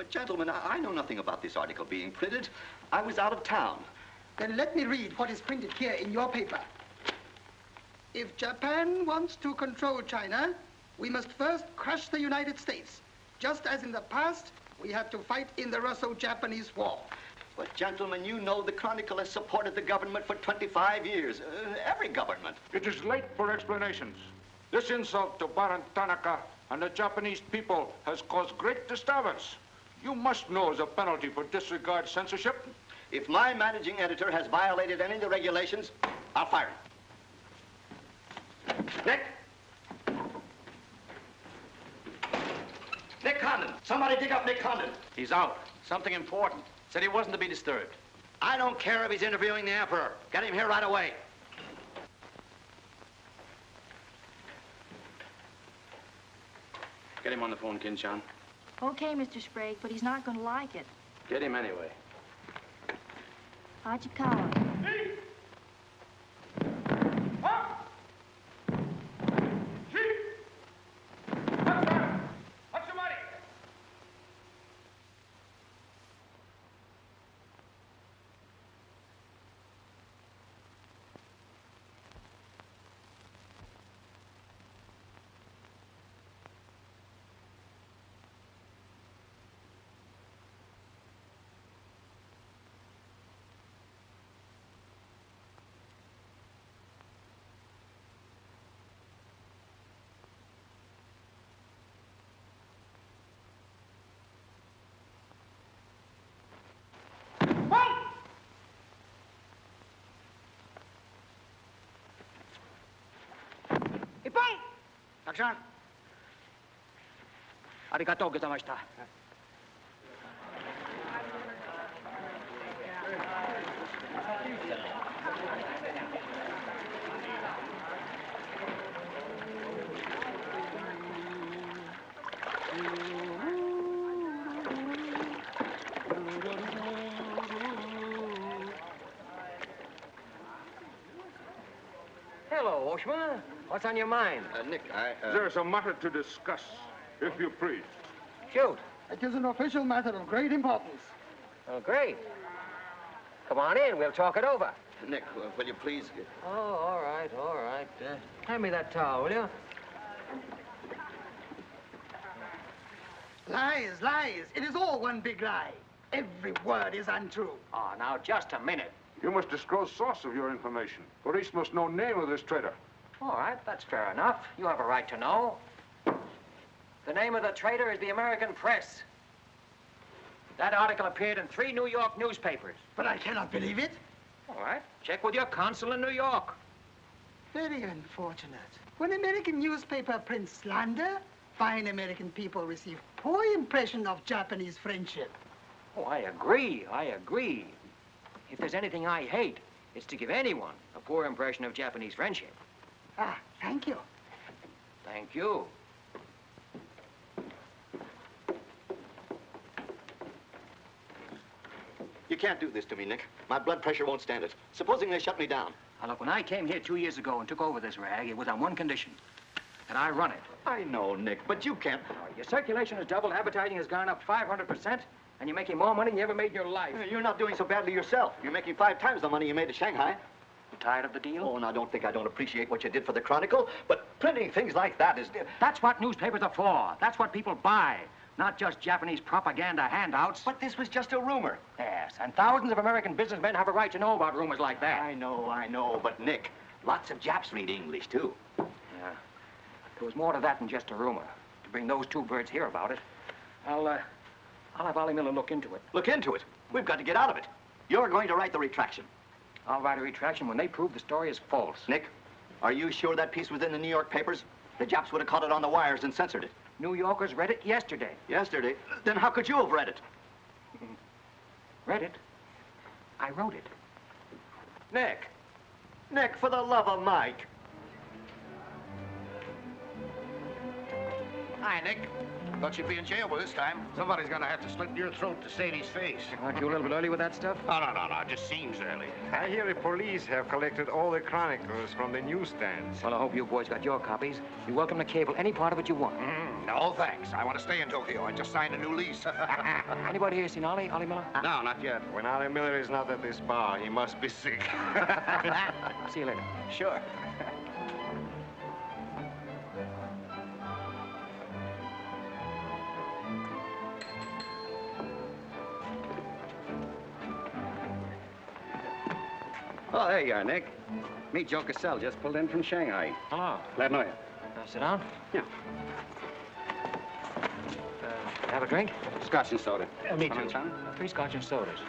But gentlemen, I know nothing about this article being printed. I was out of town. Then let me read what is printed here in your paper. If Japan wants to control China, we must first crush the United States. Just as in the past, we have to fight in the Russo-Japanese War. But gentlemen, you know the Chronicle has supported the government for 25 years. Every government. It is late for explanations. This insult to Baron Tanaka and the Japanese people has caused great disturbance. You must know as a penalty for disregard censorship. If my managing editor has violated any of the regulations, I'll fire him. Nick! Nick Condon! Somebody dig up Nick Condon! He's out. Something important. Said he wasn't to be disturbed. I don't care if he's interviewing the Emperor. Get him here right away. Get him on the phone, Kin-chan. Okay, Mr. Sprague, but he's not going to like it. Get him anyway. Hachikawa. Action! Arigatou gozaimashita. Hello, Oshima. What's on your mind? Nick, There's a matter to discuss, if you please. Shoot. It is an official matter of great importance. Oh, great. Come on in. We'll talk it over. Nick, will you please... Oh, all right, all right. Hand me that towel, will you? Lies, lies. It is all one big lie. Every word is untrue. Oh, now, just a minute. You must disclose source of your information. Police must know name of this traitor. All right, that's fair enough. You have a right to know. The name of the traitor is the American press. That article appeared in 3 New York newspapers. But I cannot believe it. All right, check with your consul in New York. Very unfortunate. When American newspaper prints slander, fine American people receive poor impression of Japanese friendship. Oh, I agree, I agree. If there's anything I hate, it's to give anyone a poor impression of Japanese friendship. Ah, thank you. Thank you. You can't do this to me, Nick. My blood pressure won't stand it. Supposing they shut me down. Now, look, when I came here 2 years ago and took over this rag, it was on one condition, that I run it. I know, Nick, but you can't... Your circulation has doubled, advertising has gone up 500%, and you're making more money than you ever made in your life. You're not doing so badly yourself. You're making 5 times the money you made at Shanghai. You tired of the deal? Oh, and don't think I don't appreciate what you did for the Chronicle, but printing things like that is... That's what newspapers are for. That's what people buy. Not just Japanese propaganda handouts. But this was just a rumor. Yes, and thousands of American businessmen have a right to know about rumors like that. I know, but Nick, lots of Japs read English, too. Yeah. There was more to that than just a rumor. To bring those 2 birds here about it, I'll have Ollie Miller look into it. Look into it? We've got to get out of it. You're going to write the retraction. I'll write a retraction when they prove the story is false. Nick, are you sure that piece was in the New York papers? The Japs would have caught it on the wires and censored it. New Yorkers read it yesterday. Yesterday? Then how could you have read it? Read it? I wrote it. Nick, for the love of Mike. Hi, Nick. Thought you'd be in jail by this time. Somebody's gonna have to slit your throat to save his face. Aren't you a little bit early with that stuff? Oh, no. It just seems early. I hear the police have collected all the chronicles from the newsstands. Well, I hope you boys got your copies. You're welcome to cable any part of it you want. No, thanks. I want to stay in Tokyo. I just signed a new lease. Anybody here seen Ollie Miller? No, not yet. When Ollie Miller is not at this bar, he must be sick. See you later. Sure. Oh, there you are, Nick. Meet Joe Cassell, just pulled in from Shanghai. Hello. Glad to know you. Sit down. Yeah. Have a drink? Scotch and soda. Me too. China? 3 scotch and sodas.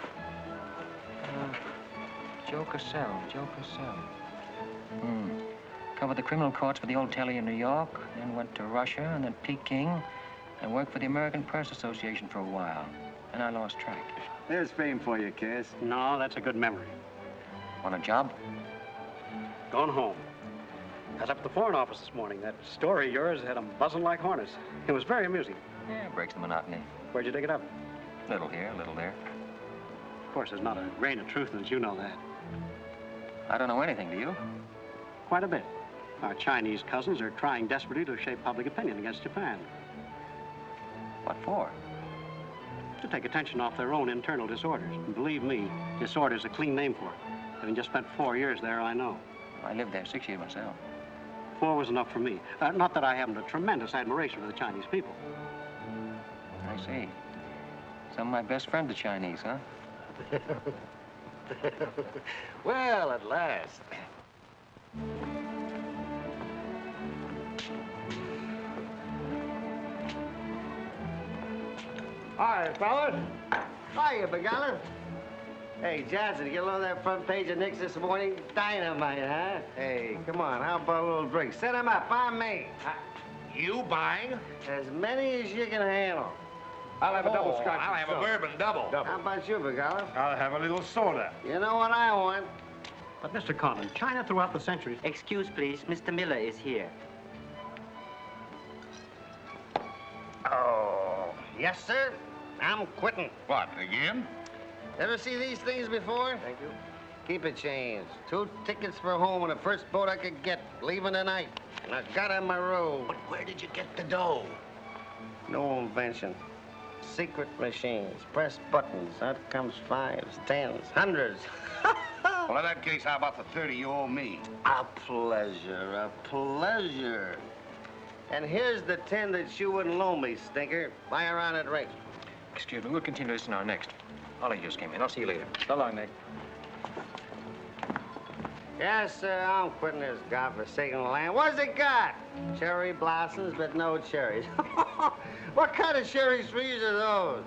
Joe Cassell. Covered the criminal courts for the old telly in New York, then went to Russia and then Peking, and worked for the American Press Association for a while. And I lost track. There's fame for you, Cass. No, that's a good memory. Want a job? Gone home. I was up at the Foreign Office this morning. That story of yours had them buzzing like hornets. It was very amusing. Yeah, breaks the monotony. Where'd you dig it up? Little here, little there. Of course, there's not a grain of truth in it. You know that. I don't know anything, do you? Quite a bit. Our Chinese cousins are trying desperately to shape public opinion against Japan. What for? To take attention off their own internal disorders. And believe me, disorder's a clean name for it. Having just spent 4 years there, I know. I lived there 6 years myself. 4 was enough for me. Not that I haven't a tremendous admiration for the Chinese people. I see. Some of my best friends are Chinese, huh? Well, at last. Hi, fellas. Hiya, Begala. Hey, Johnson, get along that front page of Nick's this morning. Dynamite, huh? Hey, come on, how about a little drink? Set him up, on me. You buying? As many as you can handle. I'll have a double scotch. I'll have a bourbon double. How about you, Begala? I'll have a little soda. You know what I want? But, Mr. Condon, China throughout the centuries... Excuse, please. Mr. Miller is here. Oh, yes, sir. I'm quitting. What, again? Ever see these things before? Thank you. Keep it changed. 2 tickets for home on the first boat I could get, leaving tonight. And I got on my road. But where did you get the dough? No invention. Secret machines. Press buttons. Out comes 5s, 10s, 100s. Well, in that case, how about the 30 you owe me? A pleasure, a pleasure. And here's the 10 that you wouldn't loan me, stinker. Buy a round of drinks. Excuse me, we'll continue this in our next. Ollie just came in. I'll see you later. So long, Nick. Yes, sir, I'm quitting this godforsaken land. What's it got? Cherry blossoms, but no cherries. What kind of cherry trees are those?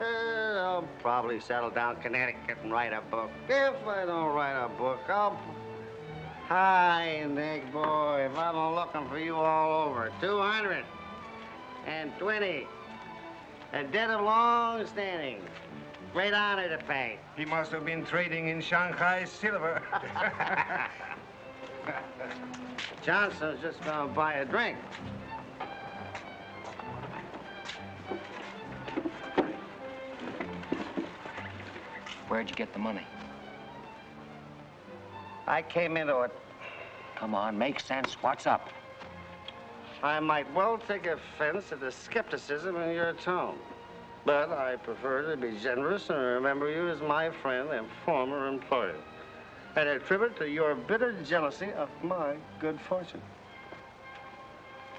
I'll probably settle down Connecticut and write a book. If I don't write a book, I'll... Hi, Nick, boy. If I'm looking for you all over. 220. A debt of long standing. Great honor to pay. He must have been trading in Shanghai silver. Johnson's just gonna buy a drink. Where'd you get the money? I came into it. Come on, make sense. What's up? I might well take offense at the skepticism in your tone. But I prefer to be generous and remember you as my friend and former employer. And attribute to your bitter jealousy of my good fortune.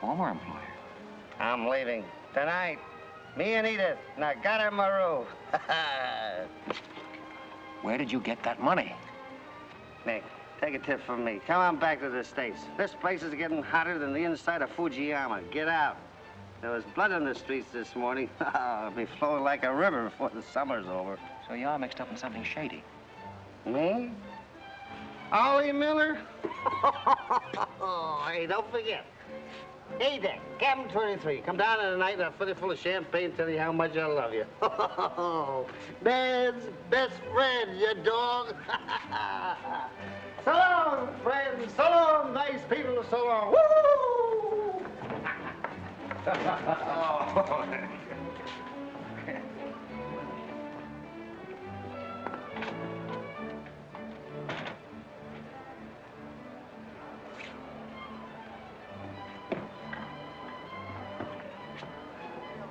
Former employer? I'm leaving tonight. Me and Edith. And I got her my room. Where did you get that money? Nick, take a tip from me. Come on back to the States. This place is getting hotter than the inside of Fujiyama. Get out. There was blood in the streets this morning. It'll be flowing like a river before the summer's over. So you are mixed up in something shady. Me? Ollie Miller? Hey, don't forget. Hey, Dick, Captain 23. Come down tonight and I'll fill you full of champagne and tell you how much I love you. Man's best friend, you dog. So long, friends. So long, nice people. So long. Woo!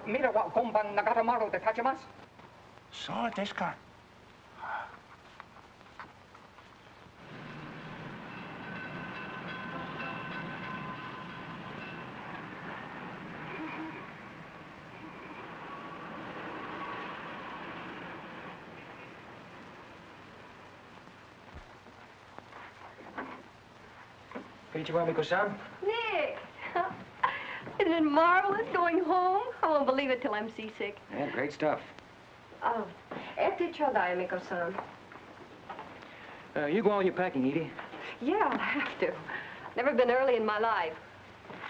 Mira wa gomban nagatamaru de tachimasu. So desu ka. Konnichiwa, Nick! Isn't it marvelous going home? I won't believe it till I'm seasick. Yeah, great stuff. Oh, ete chodai, Miko-san. You go all your packing, Edie. Yeah, I'll have to. Never been early in my life.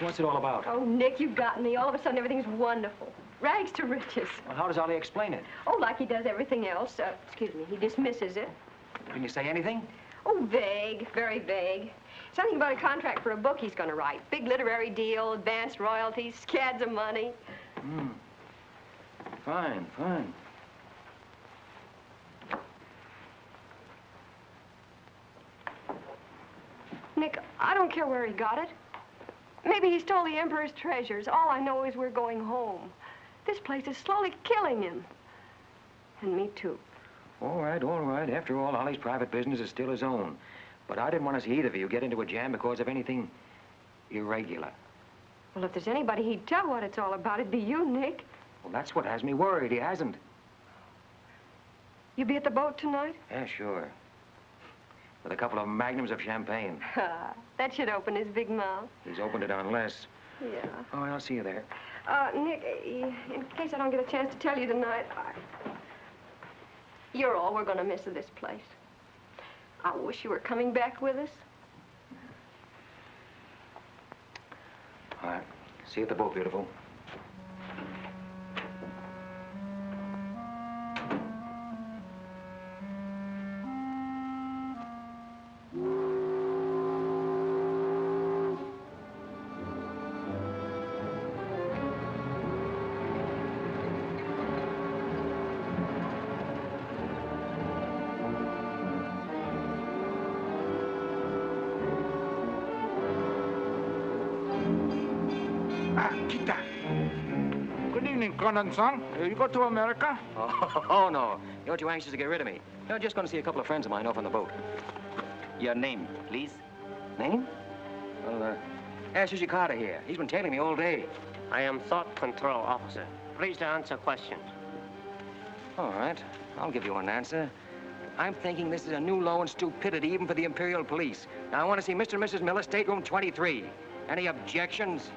What's it all about? Oh, Nick, you got me. All of a sudden, everything's wonderful. Rags to riches. Well, how does Ollie explain it? Oh, like he does everything else. Excuse me, he dismisses it. Can you say anything? Oh, vague, very vague. Something about a contract for a book he's going to write. Big literary deal, advanced royalties, scads of money. Hmm. Fine, fine. Nick, I don't care where he got it. Maybe he stole the Emperor's treasures. All I know is we're going home. This place is slowly killing him. And me, too. All right, all right. After all, Ollie's private business is still his own. But I didn't want to see either of you get into a jam because of anything irregular. Well, if there's anybody he'd tell what it's all about, it'd be you, Nick. Well, that's what has me worried. He hasn't. You be at the boat tonight? Yeah, sure. With a couple of magnums of champagne. That should open his big mouth. He's opened it on less. Yeah. Oh, I'll see you there. Nick, in case I don't get a chance to tell you tonight, you're all we're going to miss of this place. I wish you were coming back with us. All right. See you at the boat, beautiful. Good evening, Condon-san. You go to America? Oh, no. You're too anxious to get rid of me. You're just going to see a couple of friends of mine off on the boat. Your name, please? Name? Well, ask Carter here. He's been tailing me all day. I am Thought Control Officer. Please to answer questions. All right. I'll give you an answer. I'm thinking this is a new low in stupidity even for the Imperial Police. Now, I want to see Mr. and Mrs. Miller, stateroom 23. Any objections?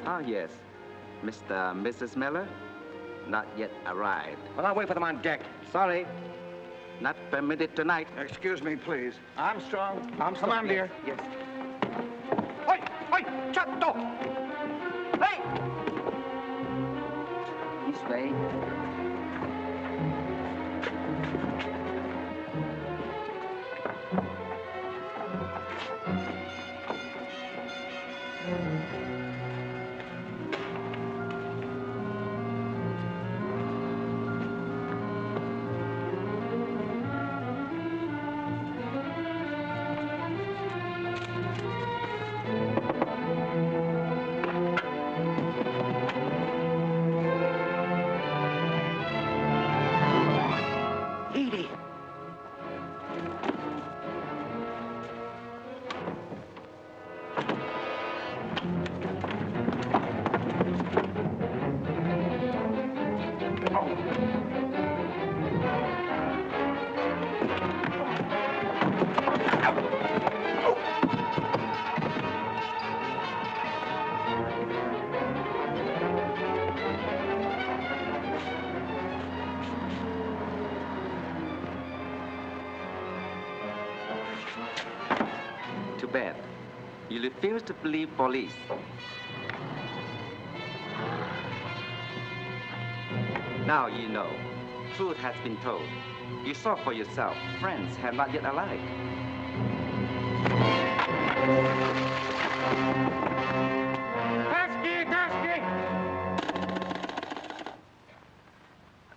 Ah, yes. Mr. and Mrs. Miller? Not yet arrived. Well, I'll wait for them on deck. Sorry. Not permitted tonight. Excuse me, please. Armstrong. Come on, dear. Yes. Oi! Oi! Chatto! Hey! This way. Too bad. You refuse to believe police. Now you know. Truth has been told. You saw for yourself. Friends have not yet arrived.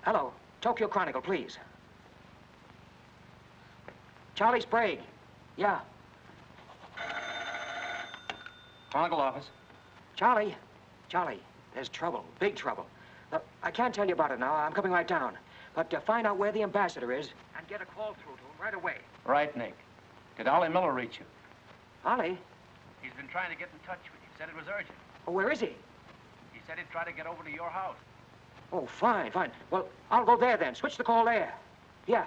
Hello. Tokyo Chronicle, please. Charlie Sprague. Yeah. Chronicle office. Charlie, there's trouble, big trouble. I can't tell you about it now. I'm coming right down. But find out where the ambassador is and get a call through to him right away. Right, Nick. Did Ollie Miller reach you? Ollie? He's been trying to get in touch with you. Said it was urgent. Oh, where is he? He said he'd try to get over to your house. Oh, fine, fine. Well, I'll go there then. Switch the call there. Yeah.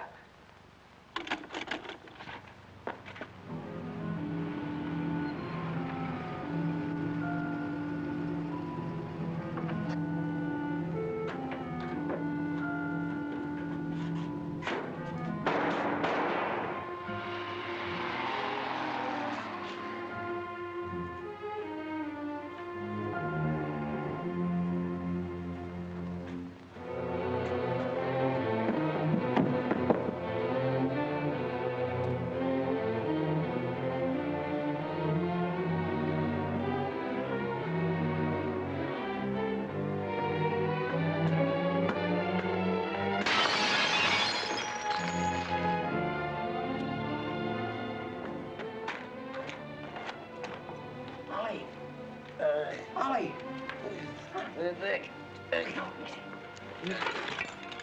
Nick.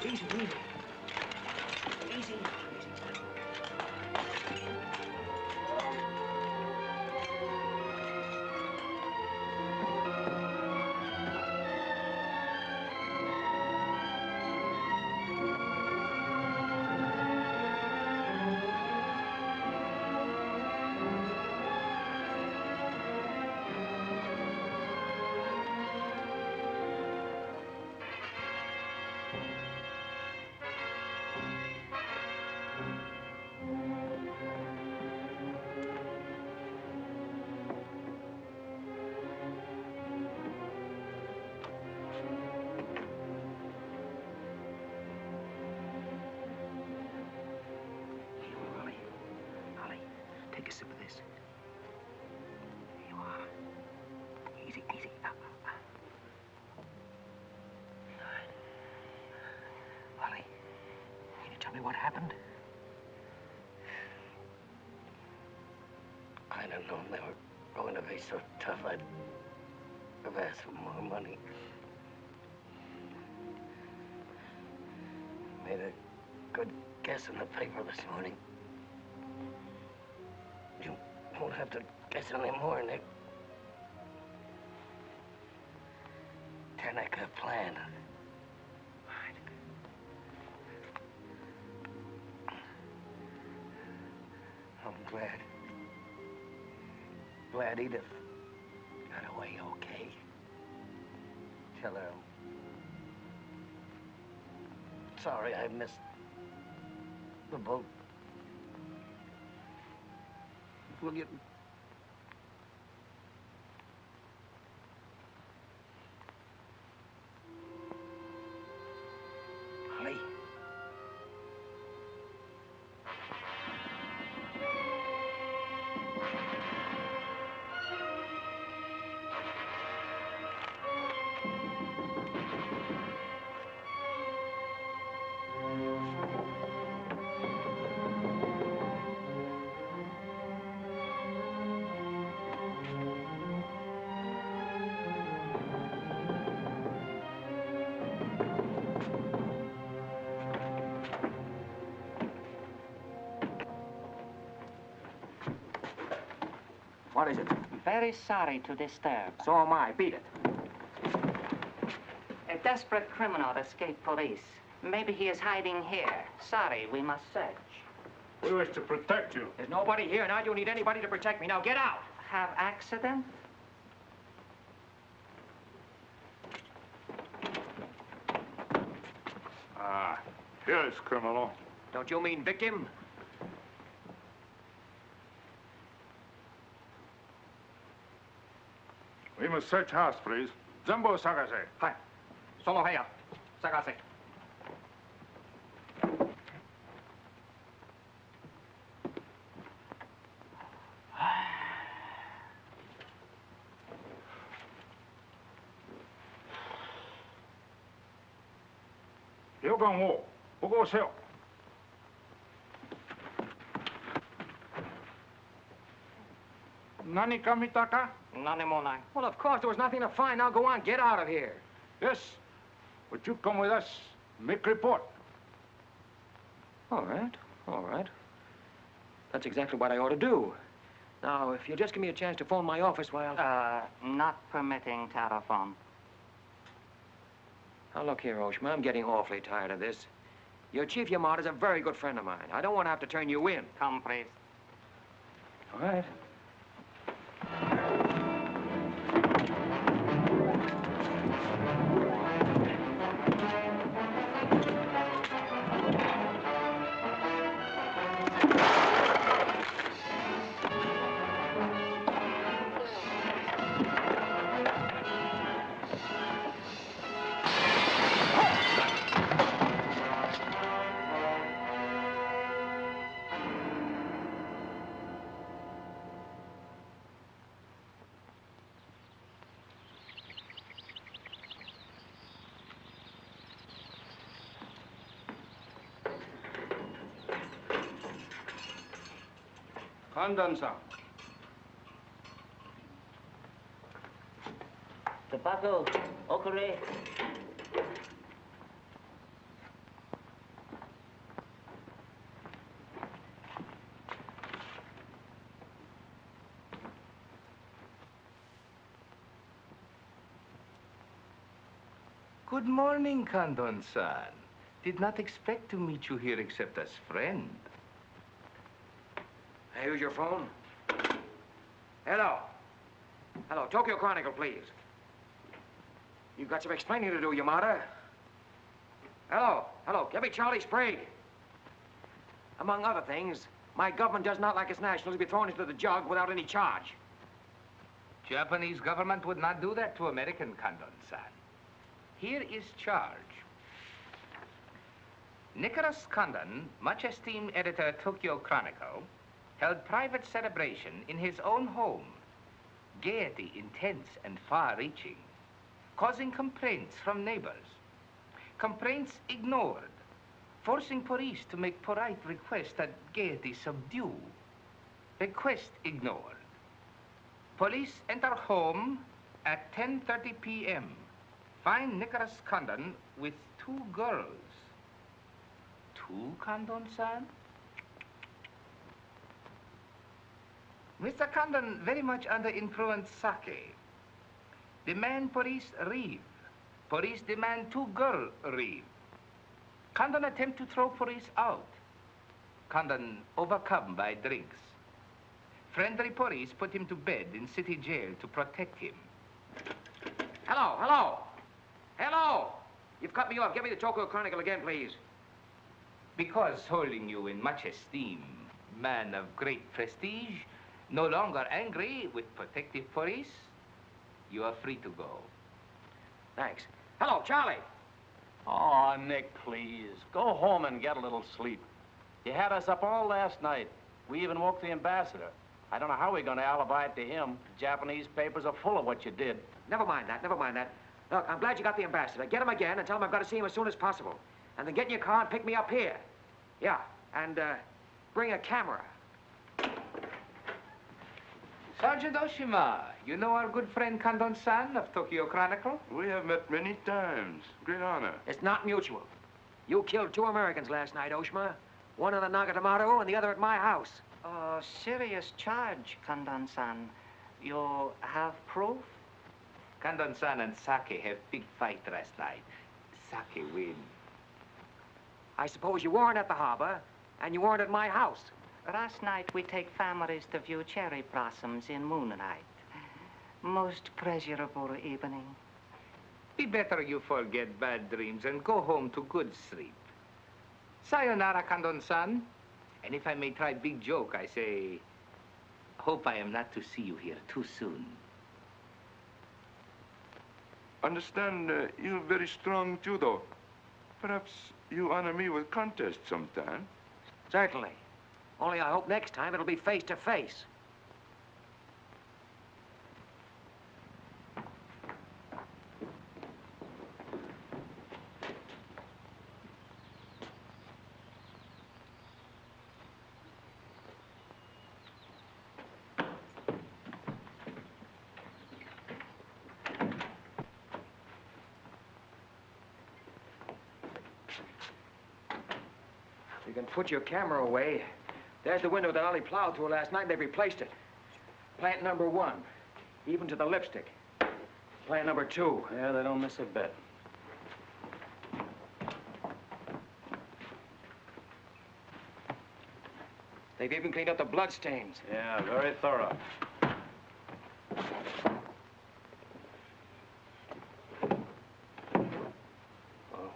Easy, easy. Easy. Take a sip of this. Here you are. Easy, easy. Ollie, can you tell me what happened? I'd have known they were going to be so tough, I'd have asked for more money. Made a good guess in the paper this morning. You won't have to guess anymore, Nick. Tanaka planned. I'm glad Edith got away okay. Tell her I'm sorry I missed the boat. Will you... Ollie. What is it? Very sorry to disturb. So am I. Beat it. A desperate criminal escaped police. Maybe he is hiding here. Sorry, we must search. We wish to protect you. There's nobody here, and I don't need anybody to protect me. Now get out! Have accident? Ah, here's criminal. Don't you mean victim? We must search house, please. Jumbo Sagase. Hi. Solo heya. Sagase. 여관 5, 보고 오세요. 나니까 미타까? None more. Well, of course, there was nothing to find. Now go on, get out of here. Yes. Would you come with us, make report? All right, all right. That's exactly what I ought to do. Now, if you'll just give me a chance to phone my office while... Not permitting telephone. Now, look here, Oshima, I'm getting awfully tired of this. Your Chief Yamada's a very good friend of mine. I don't want to have to turn you in. Come, please. All right. Condon-san. Tobacco, okare. Good morning, Condon-san. Did not expect to meet you here except as friend. Here's your phone. Hello. Hello, Tokyo Chronicle, please. You've got some explaining to do, Yamada. Hello, hello, give me Charlie Sprague. Among other things, my government does not like its nationals to be thrown into the jug without any charge. Japanese government would not do that to American, Condon-san. Here is charge. Nicholas Condon, much esteemed editor Tokyo Chronicle, held private celebration in his own home. Gaiety intense and far-reaching, causing complaints from neighbors. Complaints ignored, forcing police to make polite requests that gaiety subdue. Request ignored. Police enter home at 10:30 p.m. Find Nicholas Condon with 2 girls. 2, Condon-san? Mr. Condon very much under influence sake. Demand police leave. Police demand 2 girls leave. Condon attempt to throw police out. Condon overcome by drinks. Friendly police put him to bed in city jail to protect him. Hello, hello. Hello. You've cut me off. Give me the Tokyo Chronicle again, please. Because holding you in much esteem, man of great prestige, no longer angry with protective police, you are free to go. Thanks. Hello, Charlie. Oh, Nick, please. Go home and get a little sleep. You had us up all last night. We even woke the ambassador. I don't know how we're going to alibi it to him. The Japanese papers are full of what you did. Never mind that, never mind that. Look, I'm glad you got the ambassador. Get him again and tell him I've got to see him as soon as possible. And then get in your car and pick me up here. Yeah, and bring a camera. Sergeant Oshima, you know our good friend Condon-san of Tokyo Chronicle? We have met many times. Great honor. It's not mutual. You killed 2 Americans last night, Oshima. One in the Nagatomaru and the other at my house. Serious charge, Condon-san. You have proof? Condon-san and Sake have big fight last night. Sake win. I suppose you weren't at the harbor, and you weren't at my house. Last night we take families to view cherry blossoms in moonlight. Most pleasurable evening. Be better you forget bad dreams and go home to good sleep. Sayonara, Condon-san. And if I may try big joke, I say, hope I am not to see you here too soon. Understand you're very strong judo. Perhaps you honor me with contest sometime. Certainly. Only I hope next time it'll be face to face. you can put your camera away, there's the window that Ollie plowed through last night and they replaced it. Plant number 1, even to the lipstick. Plant number 2. Yeah, they don't miss a bit. They've even cleaned up the blood stains. Yeah, very thorough.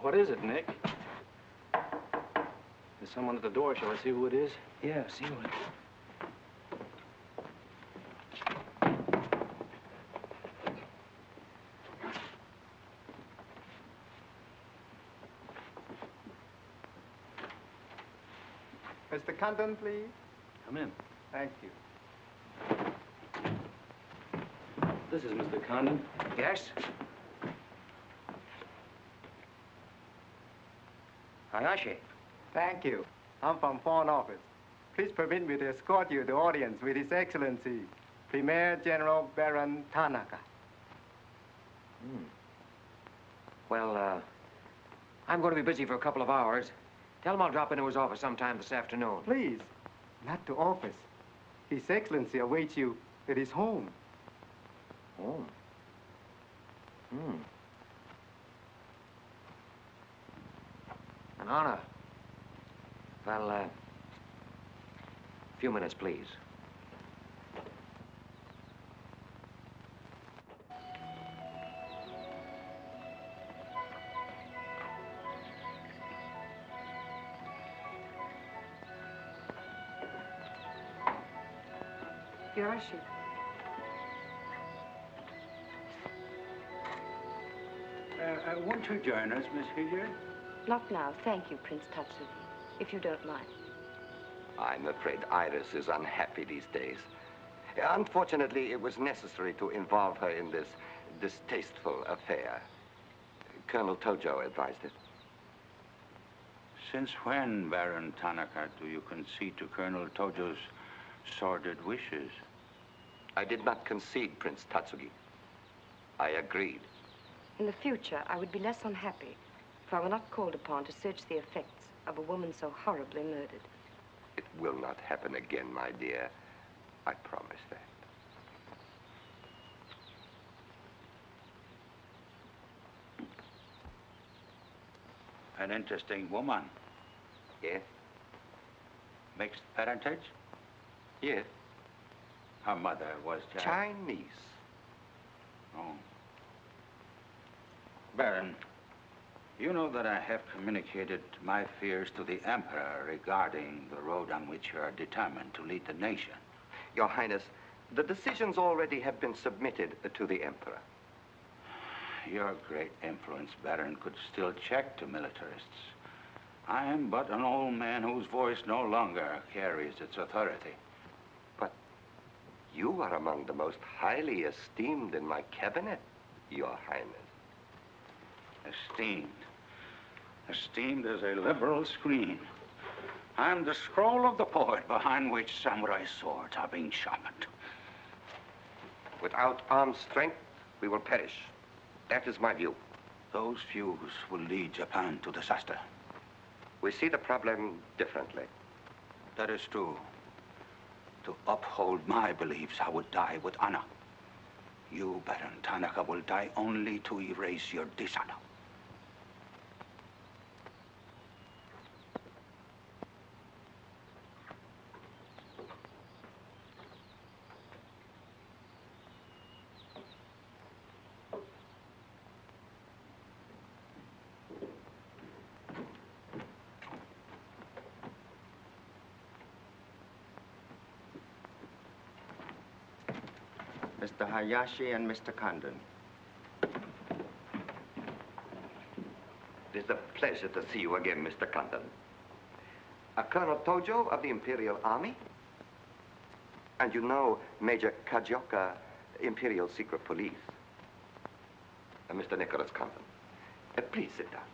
What is it, Nick? There's someone at the door. Shall I see who it is? Yeah, see who it is. Mr. Condon, please. Come in. Thank you. This is Mr. Condon. Yes? Hayashi. Thank you. I'm from Foreign Office. Please permit me to escort you to audience with His Excellency, Premier General Baron Tanaka. Well, I'm going to be busy for a couple of hours. Tell him I'll drop into his office sometime this afternoon. Please, not to office. His Excellency awaits you at his home. Home? An honor. Well, a few minutes, please. Hiroshi. Won't you join us, Miss Hilliard? Not now, thank you, Prince Tatsuki, if you don't mind. I'm afraid Iris is unhappy these days. Unfortunately, it was necessary to involve her in this distasteful affair. Colonel Tojo advised it. Since when, Baron Tanaka, do you concede to Colonel Tojo's sordid wishes? I did not concede, Prince Tatsuki. I agreed. In the future, I would be less unhappy if I were not called upon to search the effects of a woman so horribly murdered. It will not happen again, my dear. I promise that. An interesting woman. Yes? Mixed parentage? Yes. Her mother was Chinese. Oh. Baron, you know that I have communicated my fears to the Emperor regarding the road on which you are determined to lead the nation. Your Highness, the decisions already have been submitted to the Emperor. Your great influence, Baron, could still check the militarists. I am but an old man whose voice no longer carries its authority. But you are among the most highly esteemed in my cabinet, Your Highness. Esteemed. Esteemed as a liberal screen. I'm the scroll of the poet behind which samurai swords are being sharpened. Without armed strength, we will perish. That is my view. Those views will lead Japan to disaster. We see the problem differently. That is true. To uphold my beliefs, I would die with honor. You, Baron Tanaka, will die only to erase your dishonor. Mr. Hayashi and Mr. Condon. It is a pleasure to see you again, Mr. Condon. Colonel Tojo of the Imperial Army. And you know Major Kajioka, Imperial Secret Police. Mr. Nicholas Condon. Please sit down.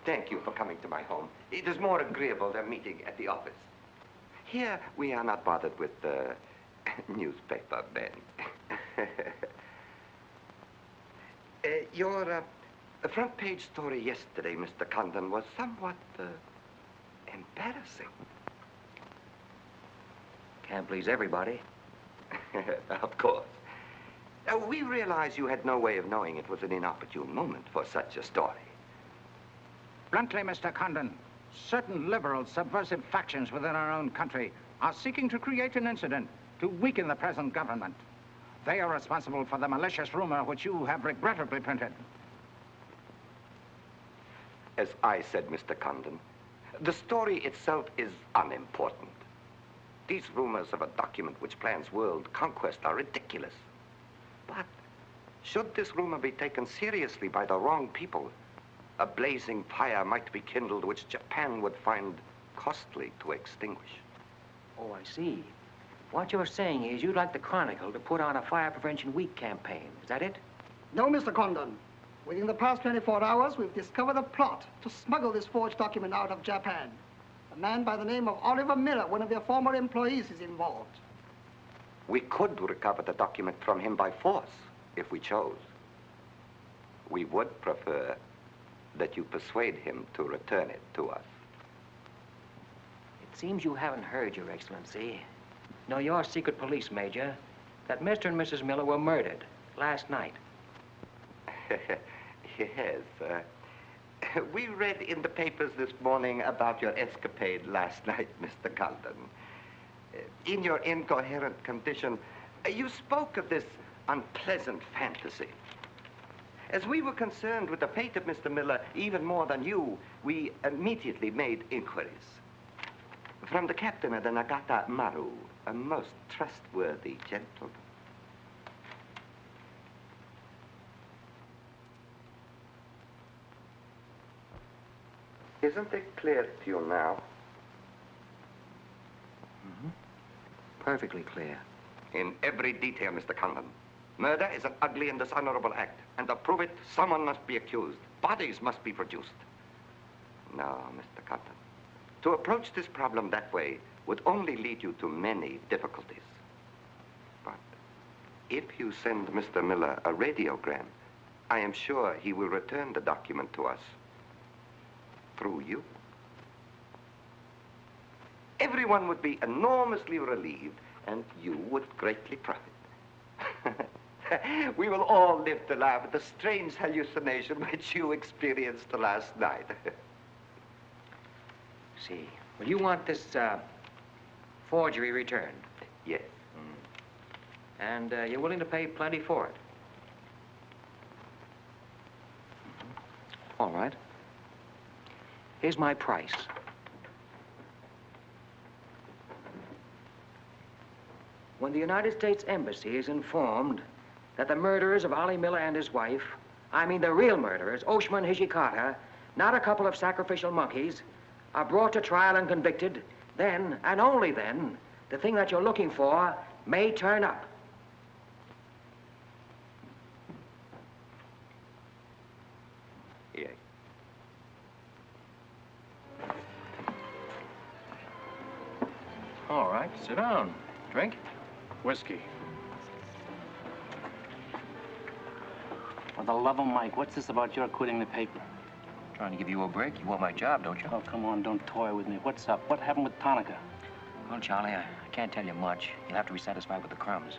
Thank you for coming to my home. It is more agreeable than meeting at the office. Here, we are not bothered with the newspaper men. Your The front page story yesterday, Mr. Condon, was somewhat embarrassing. Can't please everybody. Of course. We realize you had no way of knowing it was an inopportune moment for such a story. Bluntly, Mr. Condon, certain liberal subversive factions within our own country are seeking to create an incident to weaken the present government. They are responsible for the malicious rumor which you have regrettably printed. As I said, Mr. Condon, the story itself is unimportant. These rumors of a document which plans world conquest are ridiculous. But should this rumor be taken seriously by the wrong people, a blazing fire might be kindled which Japan would find costly to extinguish. Oh, I see. What you're saying is you'd like the Chronicle to put on a Fire Prevention Week campaign. Is that it? No, Mr. Condon. Within the past 24 hours, we've discovered a plot to smuggle this forged document out of Japan. A man by the name of Oliver Miller, one of their former employees, is involved. We could recover the document from him by force, if we chose. We would prefer that you persuade him to return it to us. It seems you haven't heard, Your Excellency. No, your secret police major, that Mr. and Mrs. Miller were murdered last night. Yes, we read in the papers this morning about your escapade last night, Mr. Condon. In your incoherent condition, you spoke of this unpleasant fantasy. As we were concerned with the fate of Mr. Miller even more than you, we immediately made inquiries. From the captain of the Nagata Maru, a most trustworthy gentleman. Isn't it clear to you now? Mm-hmm. Perfectly clear. In every detail, Mr. Condon. Murder is an ugly and dishonorable act, and to prove it, someone must be accused. Bodies must be produced. No, Mr. Condon. To approach this problem that way would only lead you to many difficulties. But if you send Mr. Miller a radiogram, I am sure he will return the document to us. Through you. Everyone would be enormously relieved, and you would greatly profit. We will all live to laugh at the strange hallucination which you experienced last night. See. Well, you want this forgery returned? Yes. And you're willing to pay plenty for it? All right. Here's my price. When the United States Embassy is informed that the murderers of Ollie Miller and his wife, I mean the real murderers, Oshima and Hijikata, not a couple of sacrificial monkeys, are brought to trial and convicted, then, and only then, the thing that you're looking for may turn up. Yes. All right, sit down. Drink? Whiskey. For the love of Mike, what's this about your quitting the paper? Trying to give you a break. You want my job, don't you? Oh, come on, don't toy with me. What's up? What happened with Tanaka? Well, Charlie, I can't tell you much. You'll have to be satisfied with the crumbs.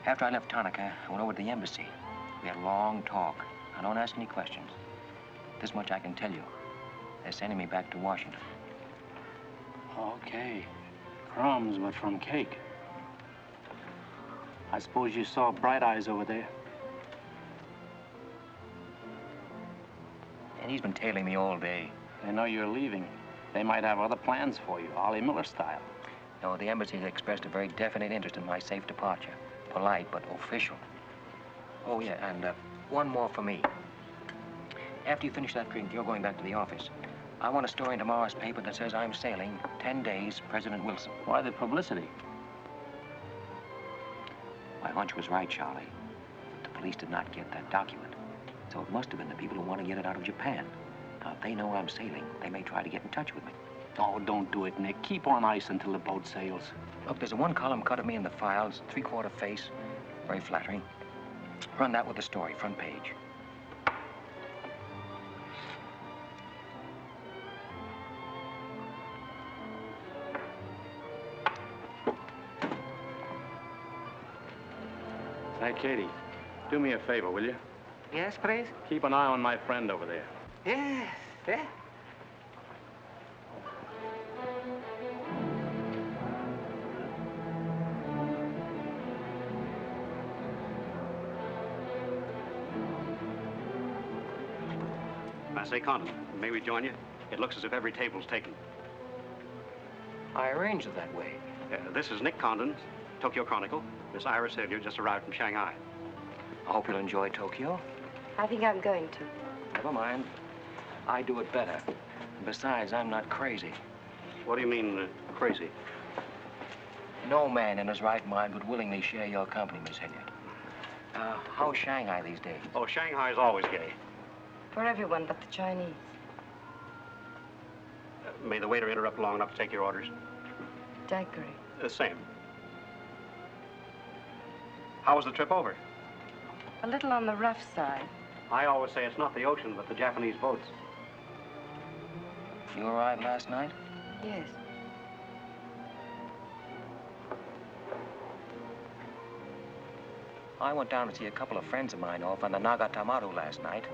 After I left Tanaka, I went over to the embassy. We had a long talk. Now, don't ask any questions. This much I can tell you. They're sending me back to Washington. Okay. Crumbs, but from cake. I suppose you saw Bright Eyes over there. And he's been tailing me all day. They know you're leaving. They might have other plans for you, Ollie Miller style. No, the embassy has expressed a very definite interest in my safe departure. Polite, but official. Oh, yeah, and one more for me. After you finish that drink, you're going back to the office. I want a story in tomorrow's paper that says I'm sailing 10 days, President Wilson. Why the publicity? My hunch was right, Charlie. The police did not get that document. So it must have been the people who want to get it out of Japan. Now, if they know I'm sailing, they may try to get in touch with me. Oh, don't do it, Nick. Keep on ice until the boat sails. Look, there's a one-column cut of me in the files, 3/4 face. Very flattering. Run that with the story, front page. Hey, Katie, do me a favor, will you? Yes, please? Keep an eye on my friend over there. Yes, yeah. I say, Condon, may we join you? It looks as if every table's taken. I arranged it that way. This is Nick Condon, Tokyo Chronicle. Miss Iris Hilliard just arrived from Shanghai. I hope you'll enjoy Tokyo. I think I'm going to. Never mind. I do it better. And besides, I'm not crazy. What do you mean, crazy? No man in his right mind would willingly share your company, Miss Hilliard. How's Shanghai these days? Oh, Shanghai's always gay. For everyone but the Chinese. May the waiter interrupt long enough to take your orders? Daiquiri. Same. How was the trip over? A little on the rough side. I always say it's not the ocean, but the Japanese boats. You arrived last night? Yes. I went down to see a couple of friends of mine off on the Nagatamaru last night.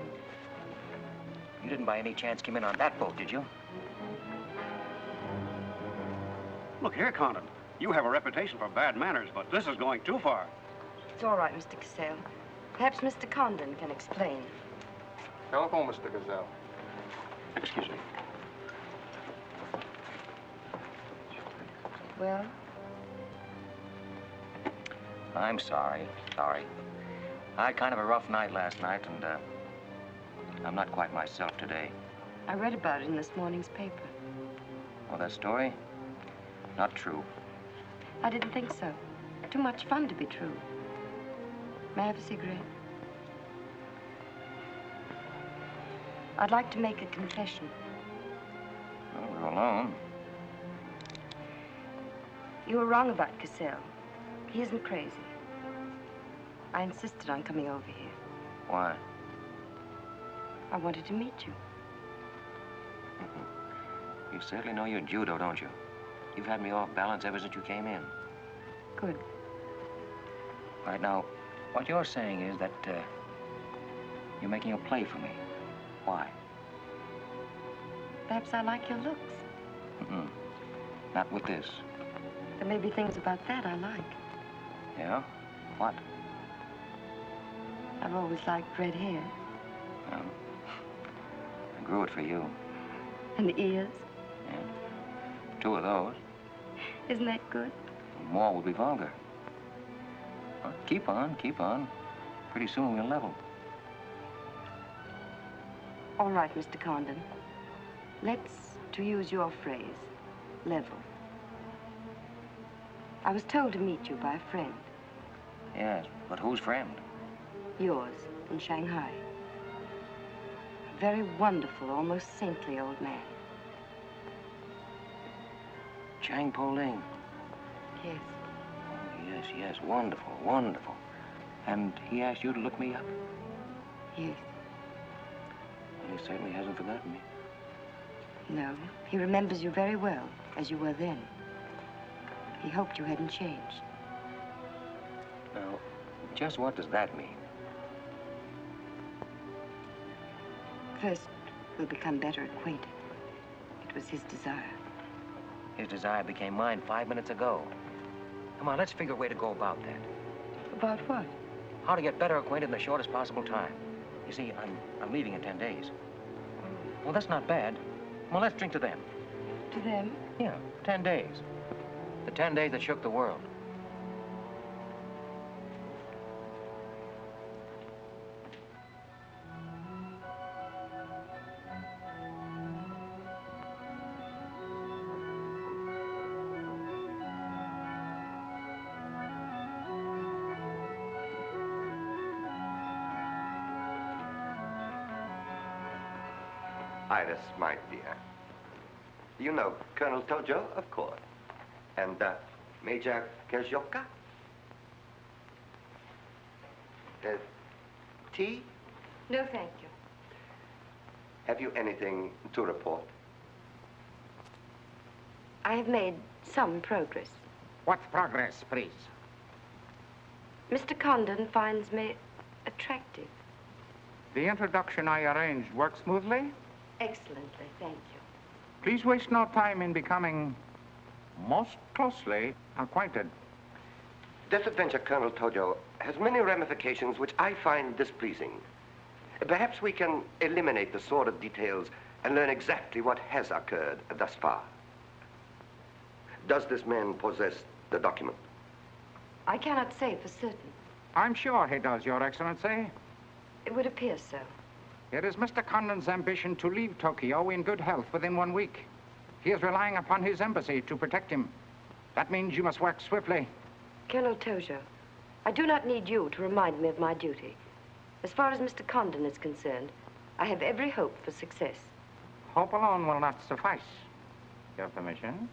You didn't by any chance come in on that boat, did you? Look here, Condon. You have a reputation for bad manners, but this is going too far. It's all right, Mr. Cassell. Perhaps Mr. Condon can explain. Telephone, Mr. Gazelle. Excuse me. Well? I'm sorry. Sorry. I had kind of a rough night last night, and I'm not quite myself today. I read about it in this morning's paper. Oh, that story? Not true. I didn't think so. Too much fun to be true. May I have a cigarette? I'd like to make a confession. Well, we're alone. You were wrong about Cassell. He isn't crazy. I insisted on coming over here. Why? I wanted to meet you. You certainly know your judo, don't you? You've had me off balance ever since you came in. Good. Right now, what you're saying is that you're making a play for me. Why? Perhaps I like your looks. Not with this. There may be things about that I like. Yeah? What? I've always liked red hair. Well, I grew it for you. And the ears. Yeah. 2 of those. Isn't that good? More would be vulgar. Well, keep on, keep on. Pretty soon we'll level. All right, Mr. Condon. Let's, to use your phrase, level. I was told to meet you by a friend. Yes, but whose friend? Yours, in Shanghai. A very wonderful, almost saintly old man. Chang Po Ling. Yes. Oh, yes, yes, wonderful, wonderful. And he asked you to look me up? Yes. Well, he certainly hasn't forgotten me. No, he remembers you very well, as you were then. He hoped you hadn't changed. Now, just what does that mean? First, we'll become better acquainted. It was his desire. His desire became mine 5 minutes ago. Come on, let's figure a way to go about that. About what? How to get better acquainted in the shortest possible time. You see, I'm leaving in 10 days. Well, that's not bad. Well, let's drink to them. To them? Yeah, 10 days. The 10 days that shook the world. Iris, my dear. You know Colonel Tojo, of course. And Major Kejoka. Tea? No, thank you. Have you anything to report? I have made some progress. What progress, please? Mr. Condon finds me attractive. The introduction I arranged worked smoothly? Excellently, thank you. Please waste no time in becoming most closely acquainted. This adventure, Colonel Tojo, has many ramifications which I find displeasing. Perhaps we can eliminate the sordid details and learn exactly what has occurred thus far. Does this man possess the document? I cannot say for certain. I'm sure he does, Your Excellency. It would appear so. It is Mr. Condon's ambition to leave Tokyo in good health within 1 week. He is relying upon his embassy to protect him. That means you must work swiftly. Colonel Tojo, I do not need you to remind me of my duty. As far as Mr. Condon is concerned, I have every hope for success. Hope alone will not suffice. Your permission?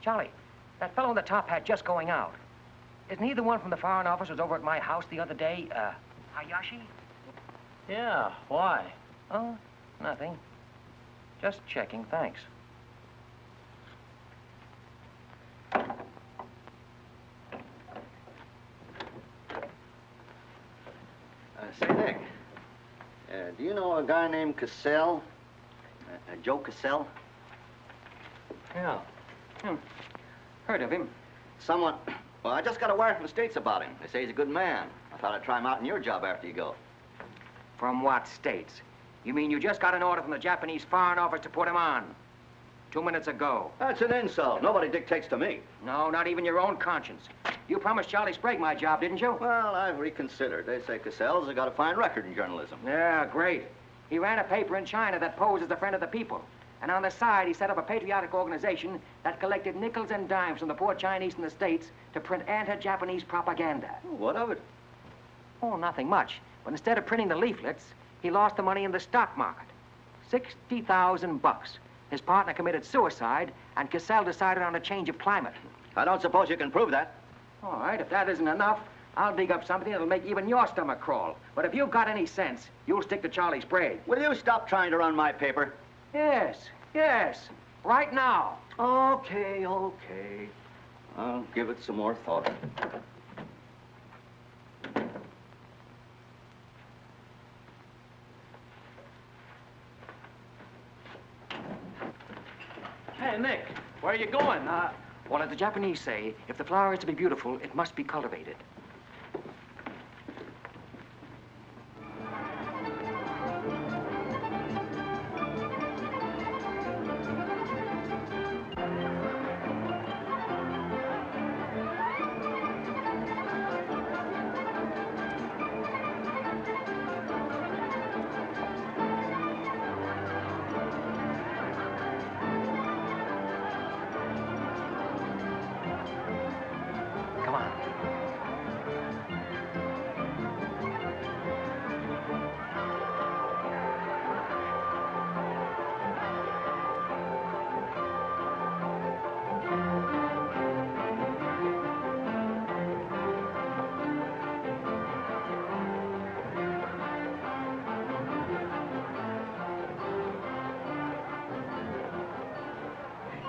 Charlie, that fellow in the top hat just going out. Isn't he the one from the Foreign Office who was over at my house the other day? Hayashi? Yeah, why? Oh, nothing. Just checking, thanks. Say, Nick, do you know a guy named Cassell? Joe Cassell? Yeah. Heard of him. Well, I just got a wire from the States about him. They say he's a good man. I thought I'd try him out in your job after you go. From what states? You mean you just got an order from the Japanese Foreign Office to put him on? 2 minutes ago. That's an insult. Nobody dictates to me. No, not even your own conscience. You promised Charlie Sprague my job, didn't you? Well, I've reconsidered. They say Cassell's got a fine record in journalism. Yeah, great. He ran a paper in China that posed as a friend of the people. And on the side, he set up a patriotic organization that collected nickels and dimes from the poor Chinese in the States to print anti-Japanese propaganda. What of it? Oh, nothing much. But instead of printing the leaflets, he lost the money in the stock market. $60,000. His partner committed suicide, and Cassell decided on a change of climate. I don't suppose you can prove that. All right, if that isn't enough, I'll dig up something that'll make even your stomach crawl. But if you've got any sense, you'll stick to Charlie Sprague. Will you stop trying to run my paper? Yes. Right now. Okay. I'll give it some more thought. Hey, Nick, where are you going? Well, as the Japanese say, if the flower is to be beautiful, it must be cultivated.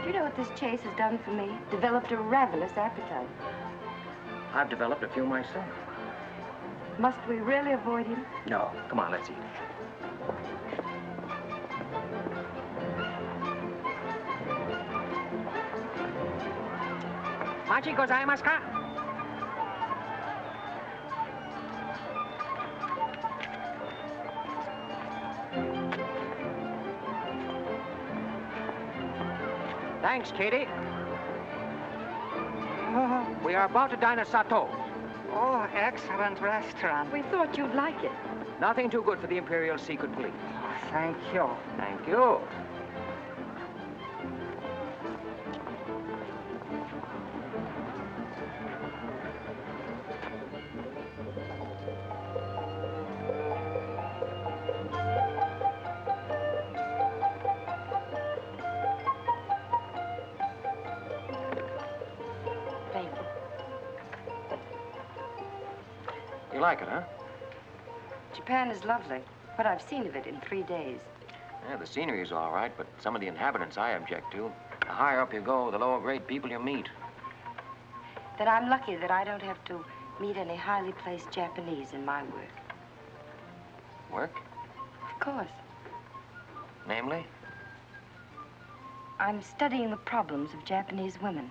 Do you know what this chase has done for me? Developed a ravenous appetite. I've developed a few myself. Must we really avoid him? No. Come on, let's eat. Machi gozaimasu ka? Thanks, Katie. We are about to dine at Sato. Oh, excellent restaurant. We thought you'd like it. Nothing too good for the Imperial Secret Police. Thank you. Thank you. You like it, huh? Japan is lovely. What I've seen of it in 3 days. Yeah, the scenery is all right, but some of the inhabitants I object to. The higher up you go, the lower grade people you meet. Then I'm lucky that I don't have to meet any highly placed Japanese in my work. Work? Of course. Namely? I'm studying the problems of Japanese women.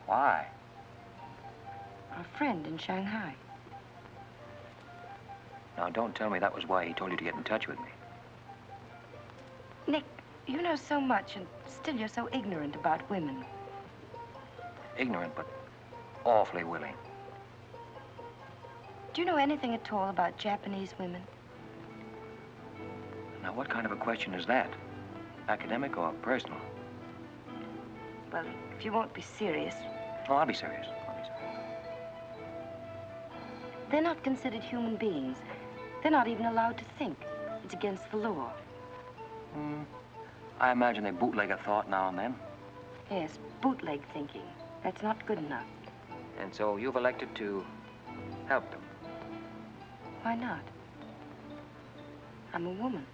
Why? A friend in Shanghai. Now, don't tell me that was why he told you to get in touch with me. Nick, you know so much, and still you're so ignorant about women. Ignorant, but awfully willing. Do you know anything at all about Japanese women? Now, what kind of a question is that? Academic or personal? Well, if you won't be serious. Oh, I'll be serious. I'll be serious. They're not considered human beings. They're not even allowed to think. It's against the law. I imagine they bootleg a thought now and then. Yes, bootleg thinking. That's not good enough. And so you've elected to help them. Why not? I'm a woman.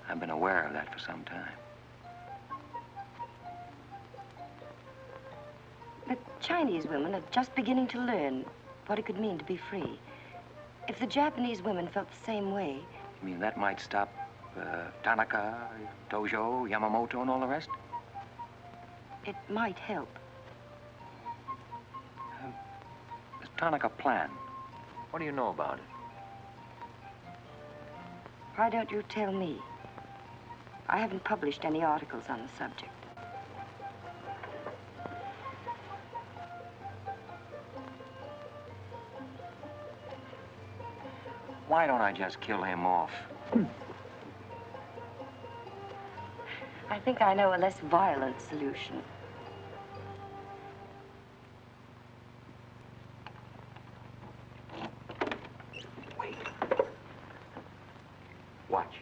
I've been aware of that for some time. The Chinese women are just beginning to learn what it could mean to be free. If the Japanese women felt the same way... You mean that might stop Tanaka, Tojo, Yamamoto, and all the rest? It might help. This Tanaka plan, what do you know about it? Why don't you tell me? I haven't published any articles on the subject. Why don't I just kill him off? I think I know a less violent solution. Wait. Watch.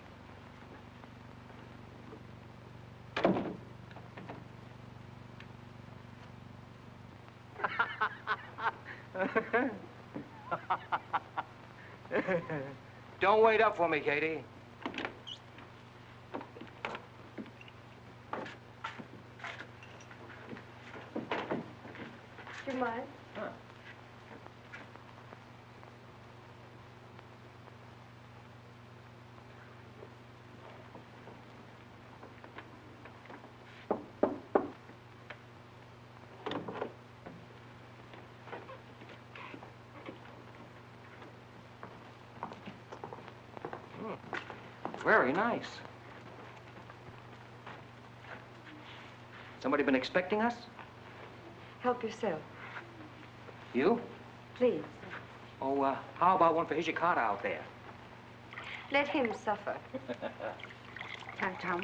Don't wait up for me, Katie. Do you mind? Huh. Very nice. Somebody been expecting us? Help yourself. You? Please. Oh, how about one for Hijikata out there? Let him suffer. 彈琴，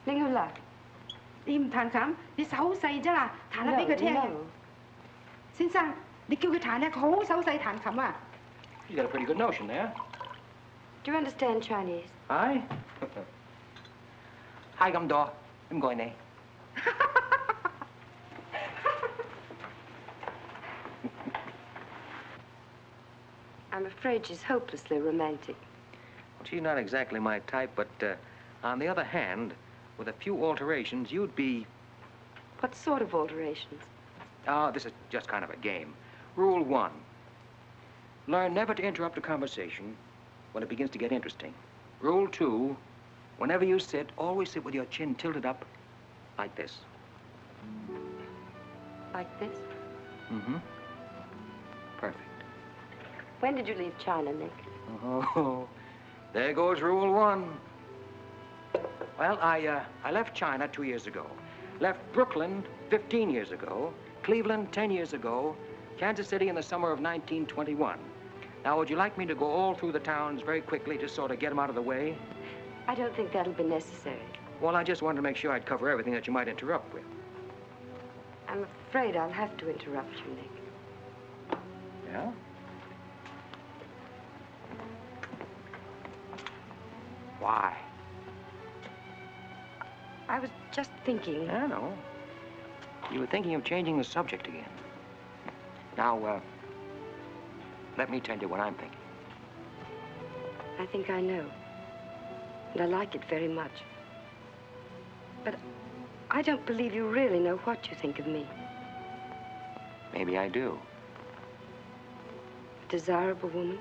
拎佢嚟。你唔彈琴，你手好細啫啦，彈下俾佢聽。先生，你叫佢彈咧，佢好手勢彈琴啊。You got a pretty good notion there. Do you understand Chinese? Hi. Hi, I'm Daw. I'm going there. I'm afraid she's hopelessly romantic. Well, she's not exactly my type, but on the other hand, with a few alterations, you'd be... What sort of alterations? Oh, this is just kind of a game. Rule 1. Learn never to interrupt a conversation when it begins to get interesting. Rule 2. Whenever you sit, always sit with your chin tilted up like this. Like this? Mm-hmm. Perfect. When did you leave China, Nick? Oh, there goes Rule 1. Well, I left China 2 years ago. Left Brooklyn 15 years ago. Cleveland 10 years ago. Kansas City in the summer of 1921. Now, would you like me to go all through the towns very quickly to sort of get them out of the way? I don't think that'll be necessary. Well, I just wanted to make sure I'd cover everything that you might interrupt with. I'm afraid I'll have to interrupt you, Nick. Yeah? Why? I was just thinking... I know. You were thinking of changing the subject again. Now, let me tell you what I'm thinking. I think I know. And I like it very much. But I don't believe you really know what you think of me. Maybe I do. A desirable woman?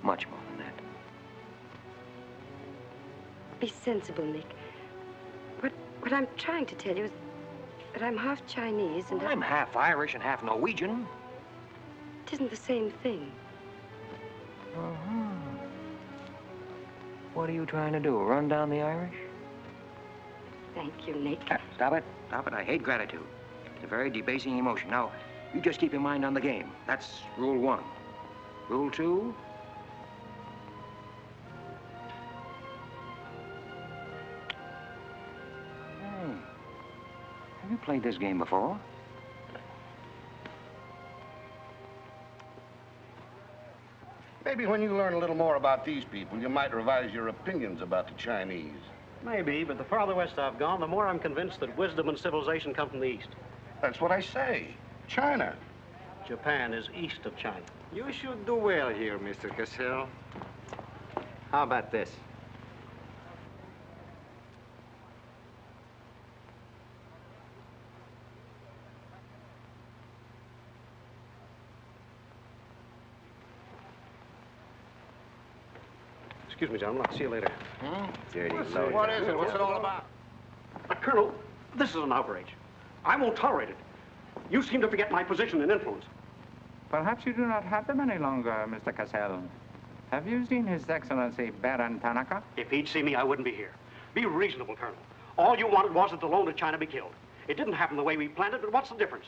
Much more than that. Be sensible, Nick. What I'm trying to tell you is that I'm half Chinese and... Well, I'm half Irish and half Norwegian. It isn't the same thing. Uh-huh. What are you trying to do, run down the Irish? Thank you, Nick. Stop it. Stop it. I hate gratitude. It's a very debasing emotion. Now, you just keep your mind on the game. That's rule 1. Rule 2... Have you played this game before? Maybe when you learn a little more about these people, you might revise your opinions about the Chinese. Maybe, but the farther west I've gone, the more I'm convinced that wisdom and civilization come from the east. That's what I say. China. Japan is east of China. You should do well here, Mr. Cassell. How about this? Excuse me, gentlemen. I'll see you later. Dirty load. What is it? What's it all about? Colonel, this is an outrage. I won't tolerate it. You seem to forget my position and influence. Perhaps you do not have them any longer, Mr. Cassell. Have you seen His Excellency Baron Tanaka? If he'd see me, I wouldn't be here. Be reasonable, Colonel. All you wanted was that the loan to China be killed. It didn't happen the way we planned it, but what's the difference?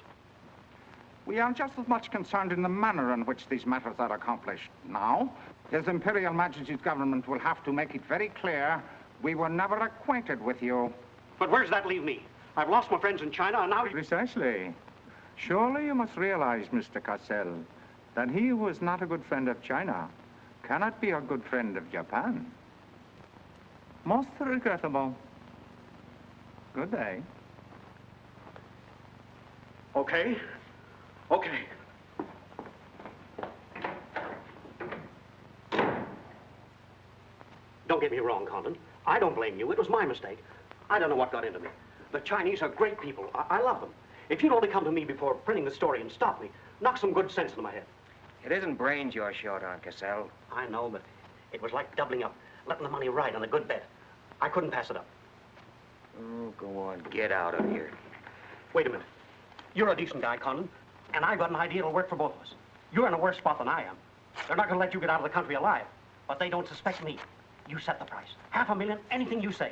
We are just as much concerned in the manner in which these matters are accomplished. Now, His Imperial Majesty's government will have to make it very clear we were never acquainted with you. But where does that leave me? I've lost my friends in China, and now... Precisely. Surely you must realize, Mr. Cassell, that he who is not a good friend of China cannot be a good friend of Japan. Most regrettable. Good day. Okay. Okay. Don't get me wrong, Condon. I don't blame you. It was my mistake. I don't know what got into me. The Chinese are great people. I love them. If you'd only come to me before printing the story and stop me, knock some good sense into my head. It isn't brains you're short on, Cassell. I know, but it was like doubling up, letting the money ride on a good bet. I couldn't pass it up. Oh, go on. Get out of here. Wait a minute. You're a decent guy, Condon, and I've got an idea that'll work for both of us. You're in a worse spot than I am. They're not going to let you get out of the country alive, but they don't suspect me. You set the price. $500,000, anything you say.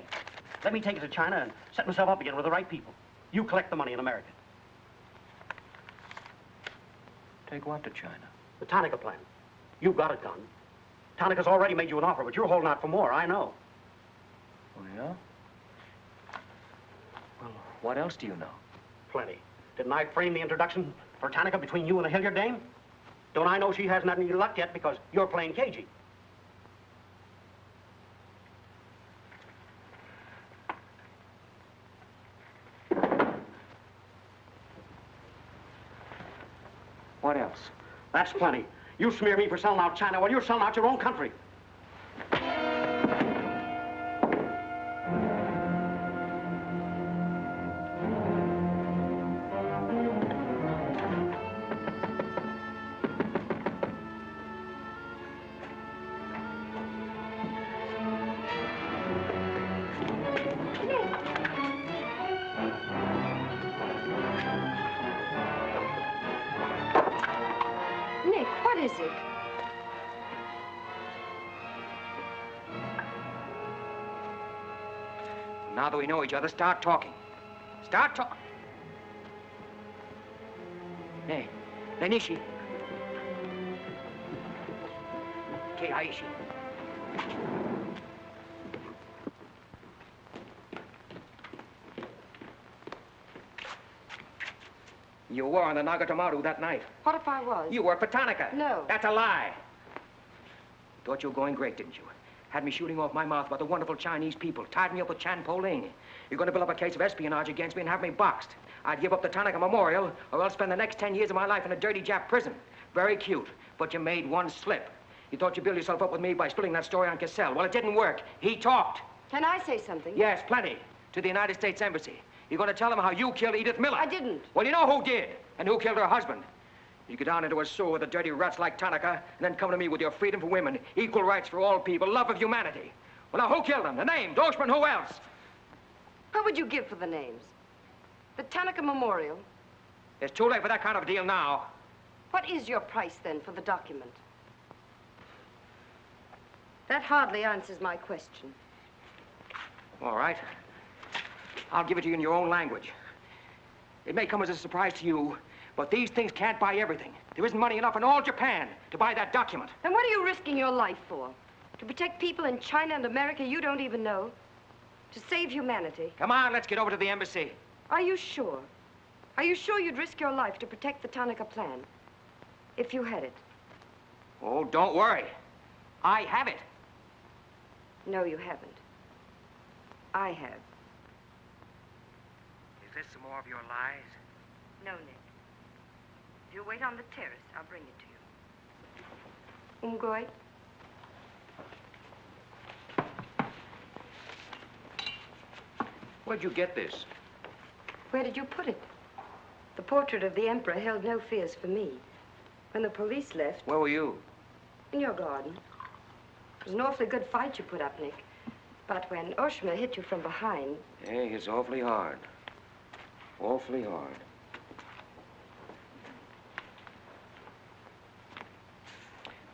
Let me take it to China and set myself up again with the right people. You collect the money in America. Take what to China? The Tanaka plan. You've got it, Condon. Tanaka's already made you an offer, but you're holding out for more, I know. Oh, yeah? Well, what else do you know? Plenty. Didn't I frame the introduction for Tanaka between you and the Hilliard dame? Don't I know she hasn't had any luck yet because you're playing cagey? What else? That's plenty. You smear me for selling out China while you're selling out your own country. Nick, what is it? Now that we know each other, start talking. Start talking. Hey, Nishi. Keiaishi. You were on the Nagatomaru that night. What if I was? You worked for Tanaka. No. That's a lie. Thought you were going great, didn't you? Had me shooting off my mouth about the wonderful Chinese people, tied me up with Chan Po-ling. You're going to build up a case of espionage against me and have me boxed. I'd give up the Tanaka Memorial, or else spend the next 10 years of my life in a dirty Jap prison. Very cute, but you made one slip. You thought you'd build yourself up with me by spilling that story on Cassell. Well, it didn't work. He talked. Can I say something? Yes, plenty. To the United States Embassy. You're going to tell them how you killed Edith Miller. I didn't. Well, you know who did, and who killed her husband. You get down into a sewer with the dirty rats like Tanaka, and then come to me with your freedom for women, equal rights for all people, love of humanity. Well, now, who killed them? The names, Oshima, who else? What would you give for the names? The Tanaka Memorial. It's too late for that kind of deal now. What is your price, then, for the document? That hardly answers my question. All right. I'll give it to you in your own language. It may come as a surprise to you, but these things can't buy everything. There isn't money enough in all Japan to buy that document. And what are you risking your life for? To protect people in China and America you don't even know? To save humanity? Come on, let's get over to the embassy. Are you sure? Are you sure you'd risk your life to protect the Tanaka plan? If you had it? Oh, don't worry. I have it. No, you haven't. I have. Is this some more of your lies? No, Nick. If you wait on the terrace, I'll bring it to you. Umgoy? Where'd you get this? Where did you put it? The portrait of the Emperor held no fears for me. When the police left... Where were you? In your garden. It was an awfully good fight you put up, Nick. But when Oshima hit you from behind... Hey, it's awfully hard. Awfully hard.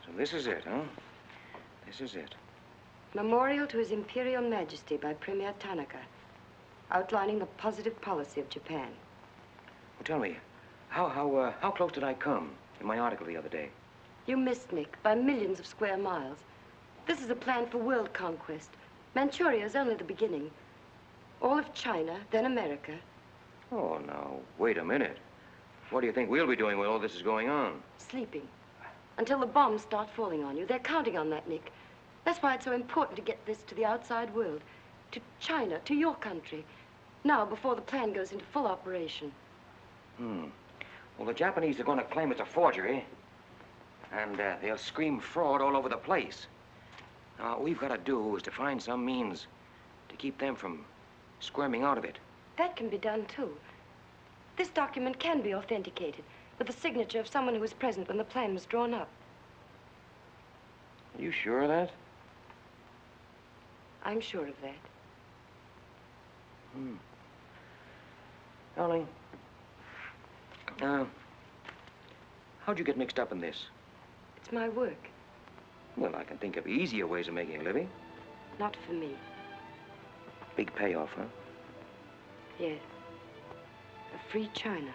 So this is it, huh? This is it. Memorial to His Imperial Majesty by Premier Tanaka, outlining the positive policy of Japan. Well, tell me, how close did I come in my article the other day? You missed, Nick, by millions of square miles. This is a plan for world conquest. Manchuria is only the beginning. All of China, then America. Oh, now, wait a minute. What do you think we'll be doing when all this is going on? Sleeping. Until the bombs start falling on you. They're counting on that, Nick. That's why it's so important to get this to the outside world. To China, to your country. Now, before the plan goes into full operation. Well, the Japanese are going to claim it's a forgery. And they'll scream fraud all over the place. Now, what we've got to do is to find some means to keep them from squirming out of it. That can be done, too. This document can be authenticated with the signature of someone who was present when the plan was drawn up. Are you sure of that? I'm sure of that. Darling, how'd you get mixed up in this? It's my work. Well, I can think of easier ways of making a living. Not for me. Big payoff, huh? Yes. A free China.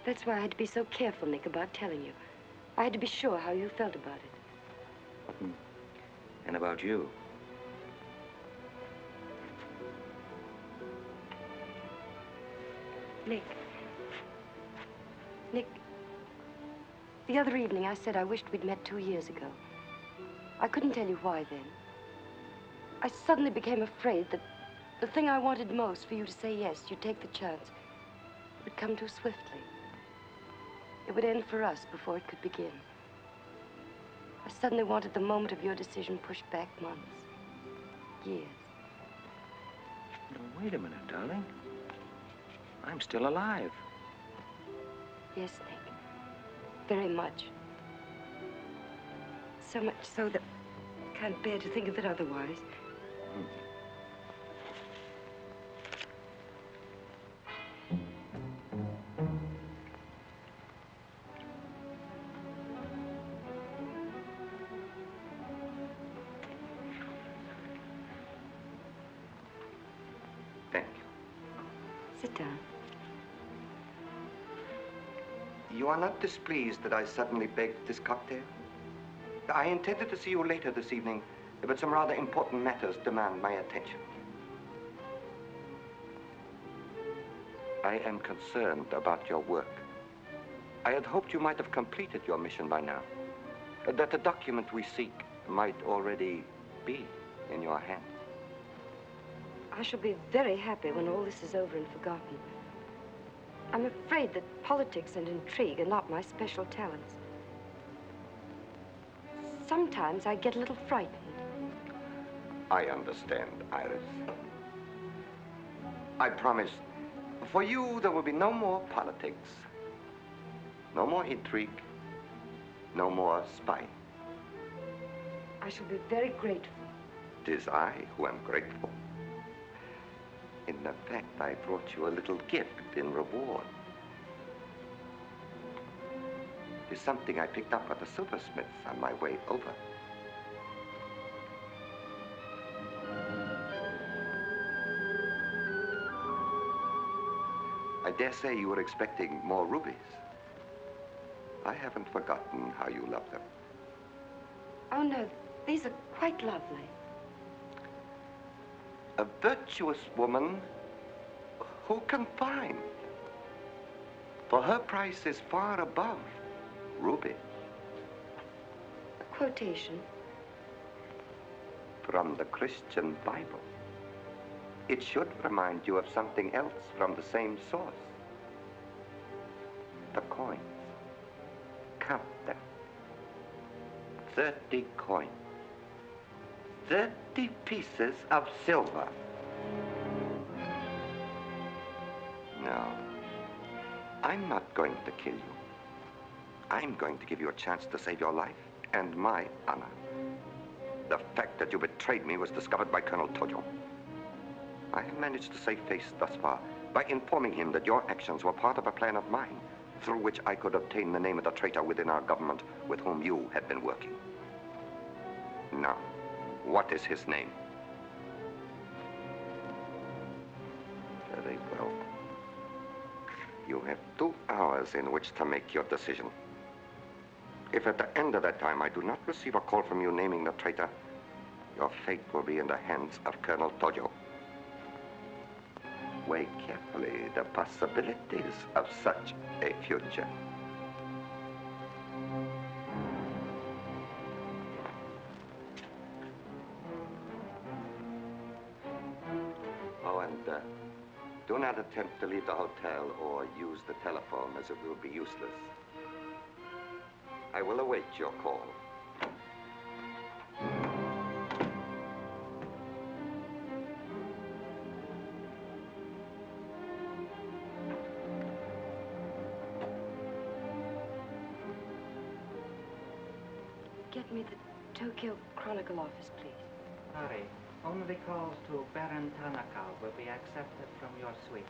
That's why I had to be so careful, Nick, about telling you. I had to be sure how you felt about it. And about you. Nick. Nick, the other evening I said I wished we'd met 2 years ago. I couldn't tell you why then. I suddenly became afraid that the thing I wanted most for you to say yes, you'd take the chance, would come too swiftly. It would end for us before it could begin. I suddenly wanted the moment of your decision pushed back months, years. Now, wait a minute, darling. I'm still alive. Yes, Nick. Very much. So much so that I can't bear to think of it otherwise. Thank you. Sit down. You are not displeased that I suddenly begged this cocktail? I intended to see you later this evening, but some rather important matters demand my attention. I am concerned about your work. I had hoped you might have completed your mission by now, that the document we seek might already be in your hands. I shall be very happy when all this is over and forgotten. I'm afraid that politics and intrigue are not my special talents. Sometimes I get a little frightened. I understand, Iris. I promise, for you, there will be no more politics, no more intrigue, no more spying. I shall be very grateful. It is I who am grateful. In fact, I brought you a little gift in reward. It is something I picked up at the silversmith's on my way over. I dare say you were expecting more rubies. I haven't forgotten how you love them. Oh, no, these are quite lovely. A virtuous woman who can find. For her price is far above rubies. A quotation. From the Christian Bible. It should remind you of something else from the same source. The coins. Count them. 30 coins. 30 pieces of silver. No, I'm not going to kill you. I'm going to give you a chance to save your life and my honor. The fact that you betrayed me was discovered by Colonel Tojo. I have managed to save face thus far by informing him that your actions were part of a plan of mine through which I could obtain the name of the traitor within our government with whom you had been working. Now, what is his name? Very well. You have 2 hours in which to make your decision. If at the end of that time I do not receive a call from you naming the traitor, your fate will be in the hands of Colonel Tojo. Weigh carefully the possibilities of such a future. Oh, and do not attempt to leave the hotel or use the telephone, as it will be useless. I will await your call. Get me the Tokyo Chronicle office, please. Sorry, only calls to Baron Tanaka will be accepted from your suite.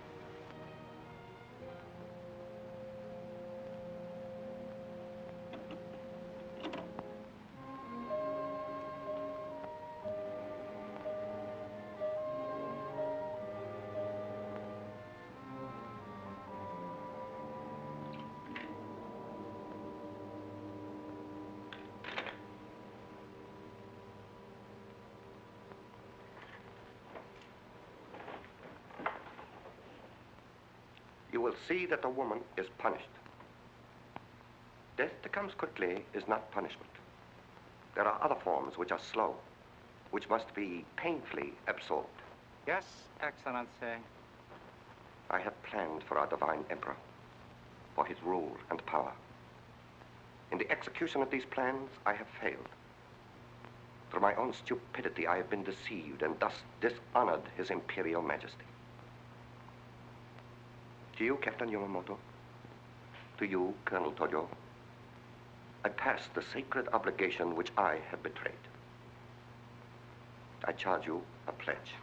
You will see that the woman is punished. Death that comes quickly is not punishment. There are other forms which are slow, which must be painfully absorbed. Yes, Excellency. I have planned for our divine emperor, for his rule and power. In the execution of these plans, I have failed. Through my own stupidity, I have been deceived and thus dishonored his imperial majesty. To you, Captain Yamamoto, to you, Colonel Tojo, I pass the sacred obligation which I have betrayed. I charge you a pledge.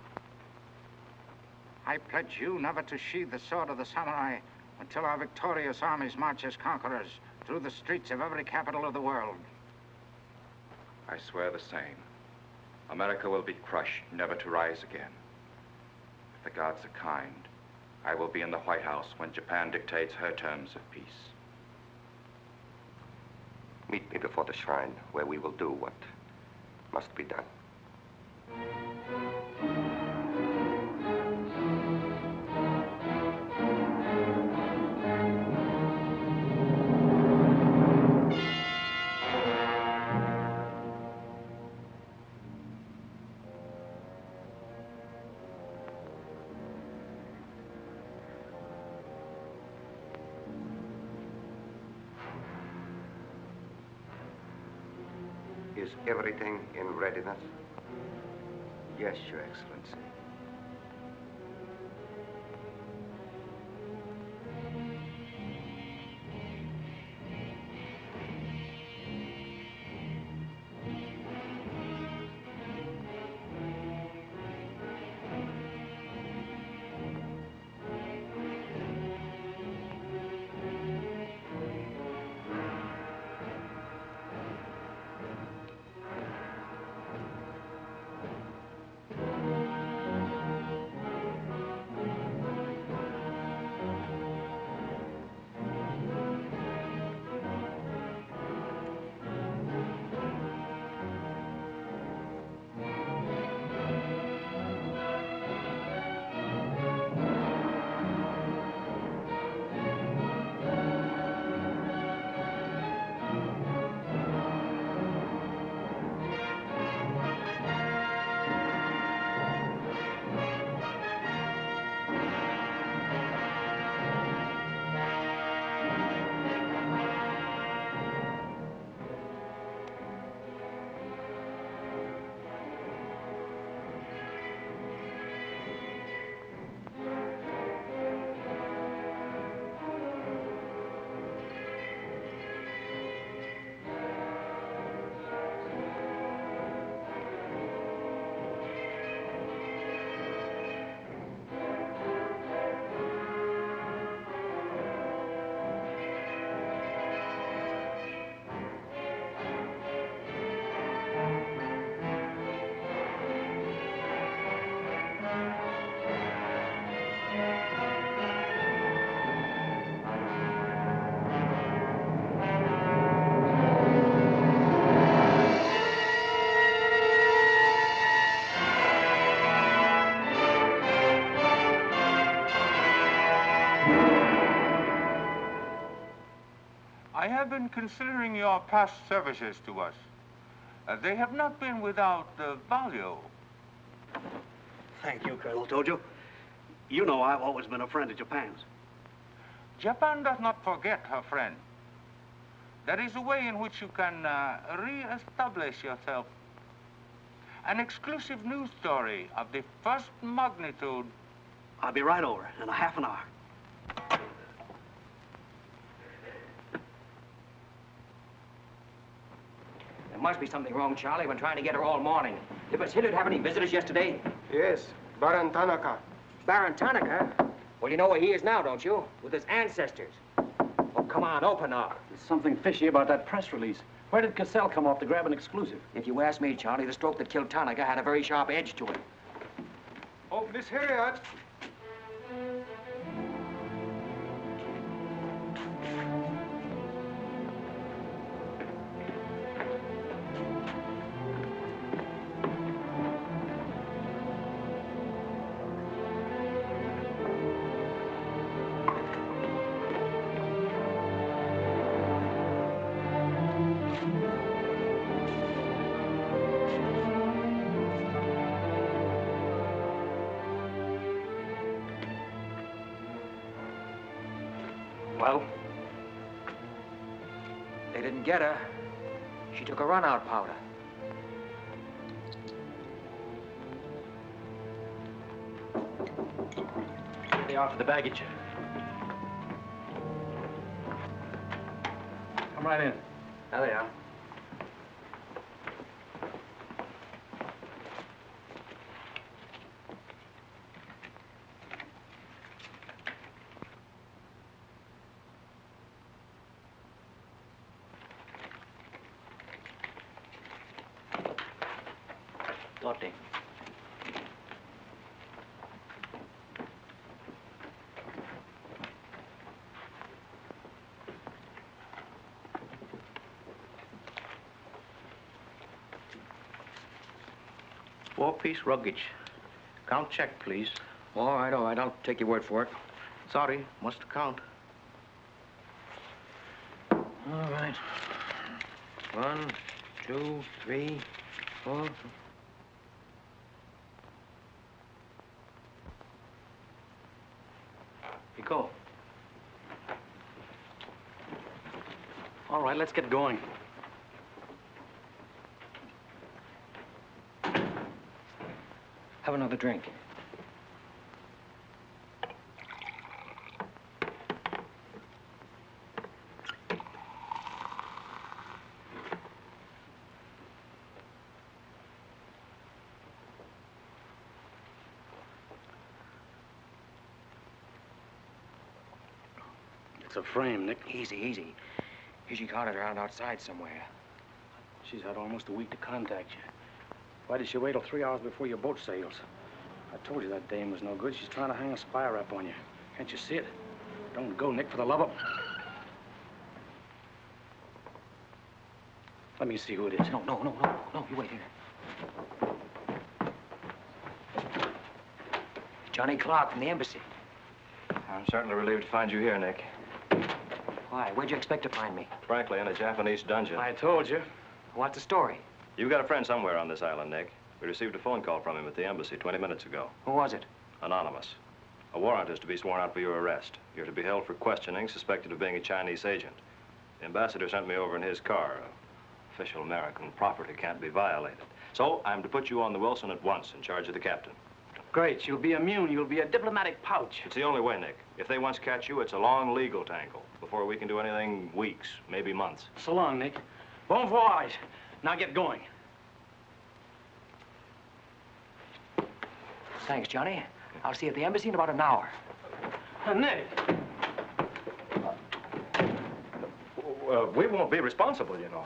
I pledge you never to sheathe the sword of the samurai until our victorious armies march as conquerors through the streets of every capital of the world. I swear the same. America will be crushed, never to rise again. If the gods are kind, I will be in the White House when Japan dictates her terms of peace. Meet me before the shrine, where we will do what must be done. Is everything in readiness? Yes, Your Excellency. I have been considering your past services to us. They have not been without value. Thank you, Colonel Tojo. You know I've always been a friend of Japan's. Japan does not forget her friend. There is a way in which you can re-establish yourself. An exclusive news story of the first magnitude. I'll be right over in a half an hour. There must be something wrong, Charlie. I've been trying to get her all morning. Did Miss Hilliard have any visitors yesterday? Yes, Baron Tanaka. Baron Tanaka? Well, you know where he is now, don't you? With his ancestors. Oh, come on, open up. There's something fishy about that press release. Where did Cassell come off to grab an exclusive? If you ask me, Charlie, the stroke that killed Tanaka had a very sharp edge to it. Oh, Miss Harried. Well? They didn't get her. She took a run-out powder. Here they are for the baggage. Come right in. There they are. Dorothy. Four-piece luggage. Count check, please. All right, I'll take your word for it. Sorry, must count. All right. 1, 2, 3, 4. You go. All right, let's get going. Have another drink. It's a frame, Nick. Easy, easy. Giichi caught it around outside somewhere. She's had almost a week to contact you. Why did she wait till 3 hours before your boat sails? I told you that dame was no good. She's trying to hang a spy rap on you. Can't you see it? Don't go, Nick, for the love of... Let me see who it is. No, you wait here. Johnny Clark from the embassy. I'm certainly relieved to find you here, Nick. Why? Where'd you expect to find me? Frankly, in a Japanese dungeon. I told you. What's the story? You've got a friend somewhere on this island, Nick. We received a phone call from him at the embassy 20 minutes ago. Who was it? Anonymous. A warrant is to be sworn out for your arrest. You're to be held for questioning, suspected of being a Chinese agent. The ambassador sent me over in his car. Official American property can't be violated. So I'm to put you on the Wilson at once in charge of the captain. Great. You'll be immune. You'll be a diplomatic pouch. It's the only way, Nick. If they once catch you, it's a long legal tangle. Before we can do anything, weeks, maybe months. So long, Nick. Bon voyage. Now get going. Thanks, Johnny. I'll see you at the embassy in about an hour. Nick! We won't be responsible, you know.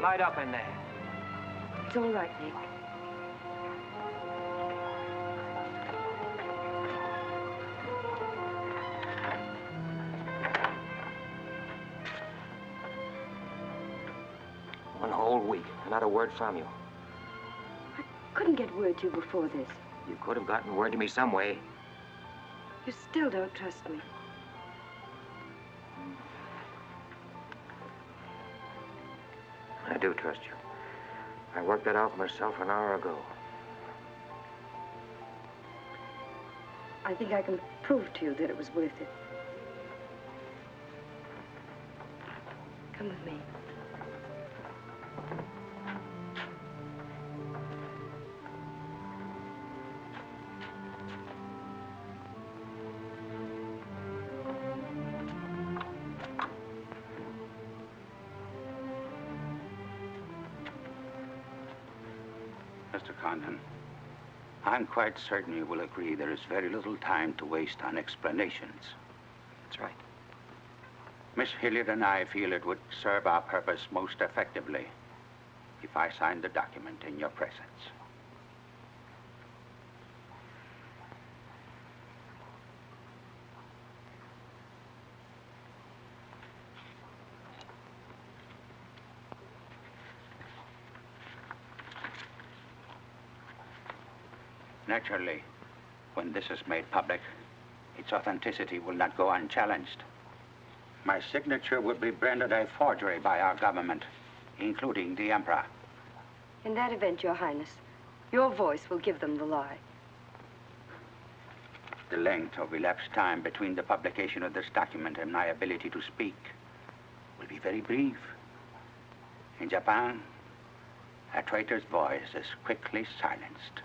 Light up in there. It's all right, Nick. One whole week, not a word from you. I couldn't get word to you before this. You could have gotten word to me some way. You still don't trust me. I do trust you. I worked that out for myself an hour ago. I think I can prove to you that it was worth it. Come with me. Mr. Condon, I'm quite certain you will agree there is very little time to waste on explanations. That's right. Miss Hilliard and I feel it would serve our purpose most effectively if I signed the document in your presence. Naturally, when this is made public, its authenticity will not go unchallenged. My signature would be branded a forgery by our government, including the Emperor. In that event, Your Highness, your voice will give them the lie. The length of elapsed time between the publication of this document and my ability to speak will be very brief. In Japan, a traitor's voice is quickly silenced.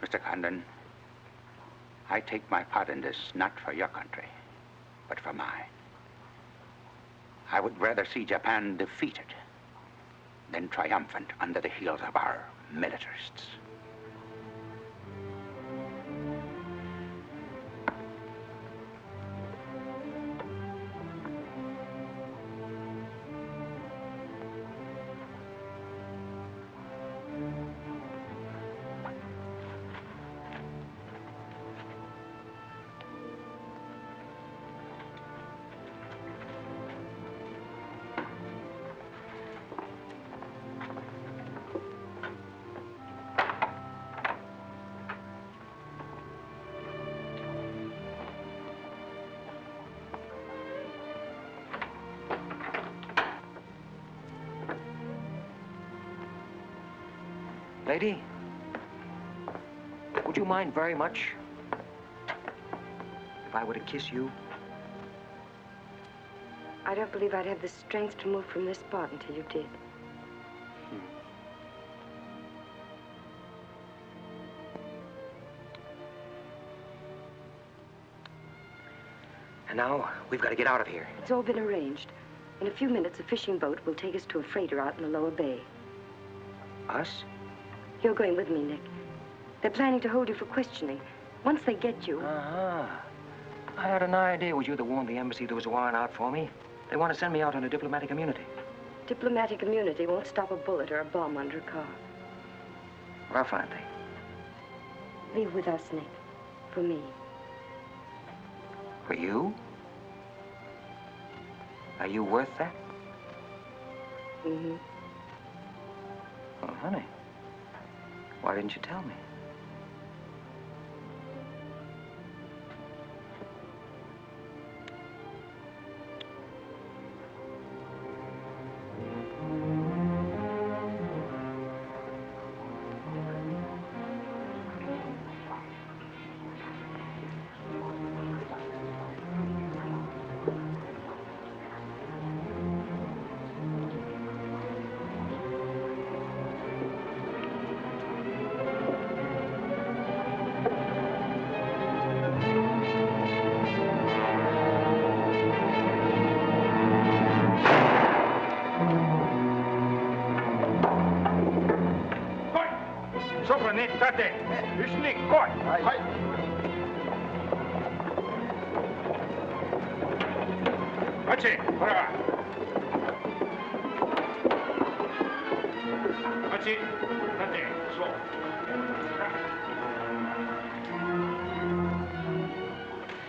Mr. Condon, I take my part in this not for your country, but for mine. I would rather see Japan defeated than triumphant under the heels of our militarists. Lady, would you mind very much if I were to kiss you? I don't believe I'd have the strength to move from this spot until you did. And now, we've got to get out of here. It's all been arranged. In a few minutes, a fishing boat will take us to a freighter out in the lower bay. Us? You're going with me, Nick. They're planning to hold you for questioning. Once they get you... Uh-huh. I had an idea it was you that warned the embassy there was a warrant out for me. They want to send me out on a diplomatic immunity. Diplomatic immunity won't stop a bullet or a bomb under a car. Rough, aren't they? Leave with us, Nick. For me. For you? Are you worth that? Mm-hmm. Oh, honey. Why didn't you tell me?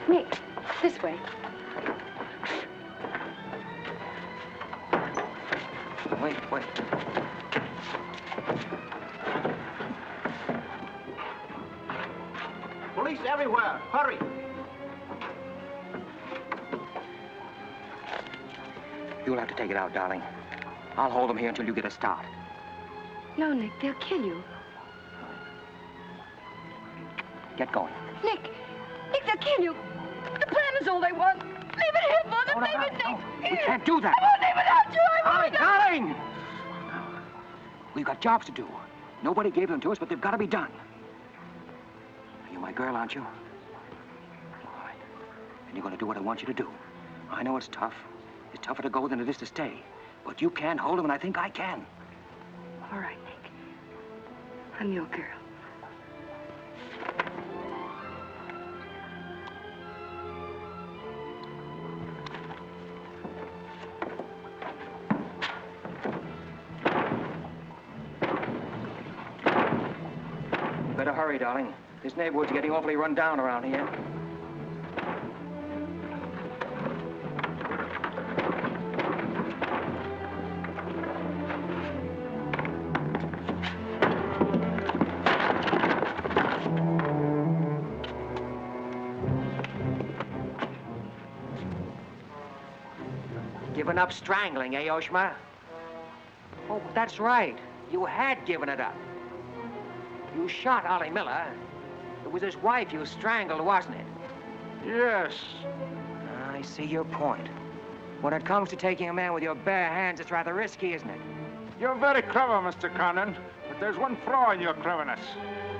Nick, this way. Wait. Police everywhere. Hurry. You'll have to take it out, darling. I'll hold them here until you get a start. No, Nick, they'll kill you. Get going. Nick, they'll kill you. The plan is all they want. Leave it here for them. Leave it, Nick. We can't do that. I won't leave without you. I won't. Darling! We've got jobs to do. Nobody gave them to us, but they've got to be done. You're my girl, aren't you? All right. And you're going to do what I want you to do. I know it's tough. It's tougher to go than it is to stay. But you can hold them, and I think I can. All right, Nick. I'm your girl. Better hurry, darling. This neighborhood's getting awfully run down around here. given up strangling, eh, Oshima? Oh, that's right. You had given it up. You shot Ollie Miller. It was his wife you strangled, wasn't it? Yes. I see your point. When it comes to taking a man with your bare hands, it's rather risky, isn't it? You're very clever, Mr. Condon, but there's one flaw in your cleverness.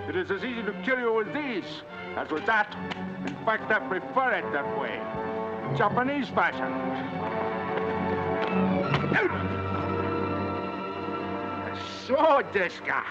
It is as easy to kill you with these as with that. In fact, I prefer it that way. Japanese fashion. So, this guy.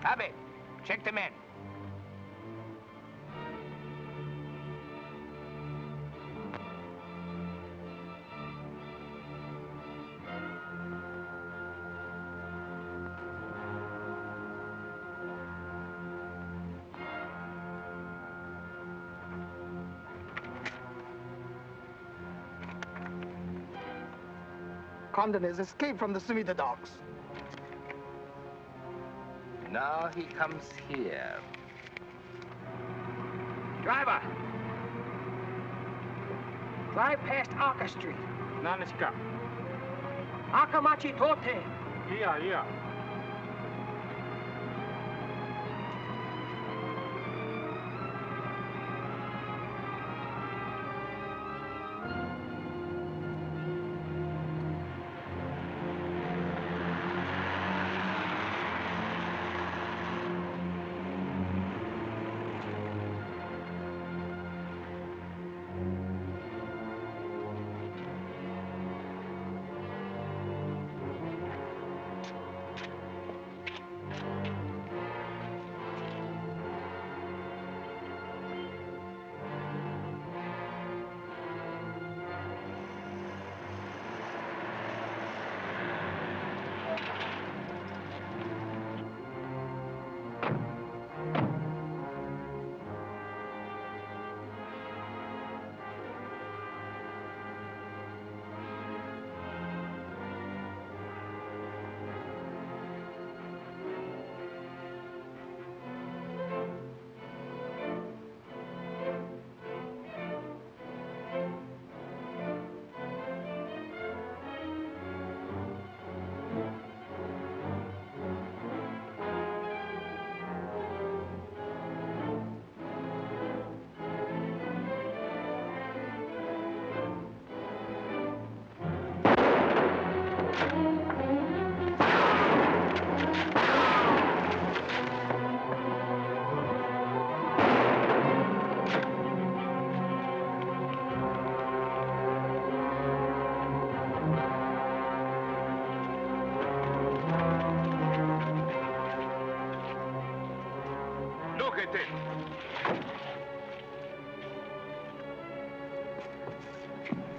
Abe, check the men. Condon has escaped from the Sumida docks. Now he comes here. Driver! Drive past Arca Street. Naniska. Akamachi Tote. Yeah.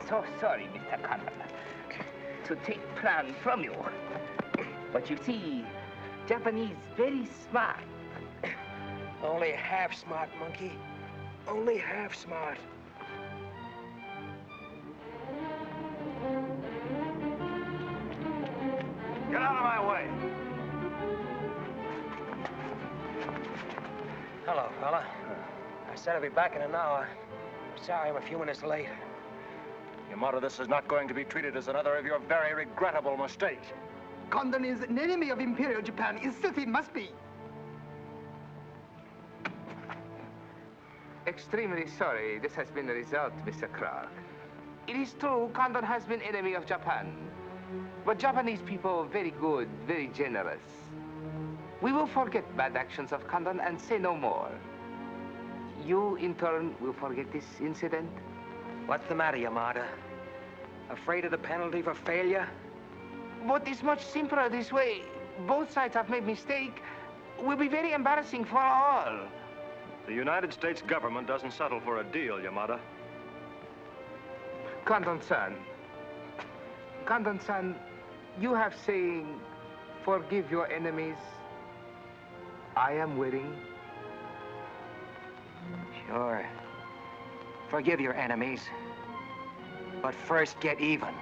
So sorry, Mr. Condon, to take plan from you. But you see, Japanese very smart. Only half smart, monkey. Only half smart. Get out of my way. Hello, fella. I said I'd be back in an hour. Sorry I'm a few minutes late. Yamato, this is not going to be treated as another of your very regrettable mistakes. Condon is an enemy of Imperial Japan. Insist it must be. Extremely sorry this has been the result, Mr. Clark. It is true, Condon has been enemy of Japan. But Japanese people are very good, very generous. We will forget bad actions of Condon and say no more. You, in turn, will forget this incident? What's the matter, Yamada? Afraid of the penalty for failure? But it's much simpler this way. Both sides have made mistake. Will be very embarrassing for all. The United States government doesn't settle for a deal, Yamada. Condon-san, you have saying, forgive your enemies. I am willing. Sure. Forgive your enemies. But first get even.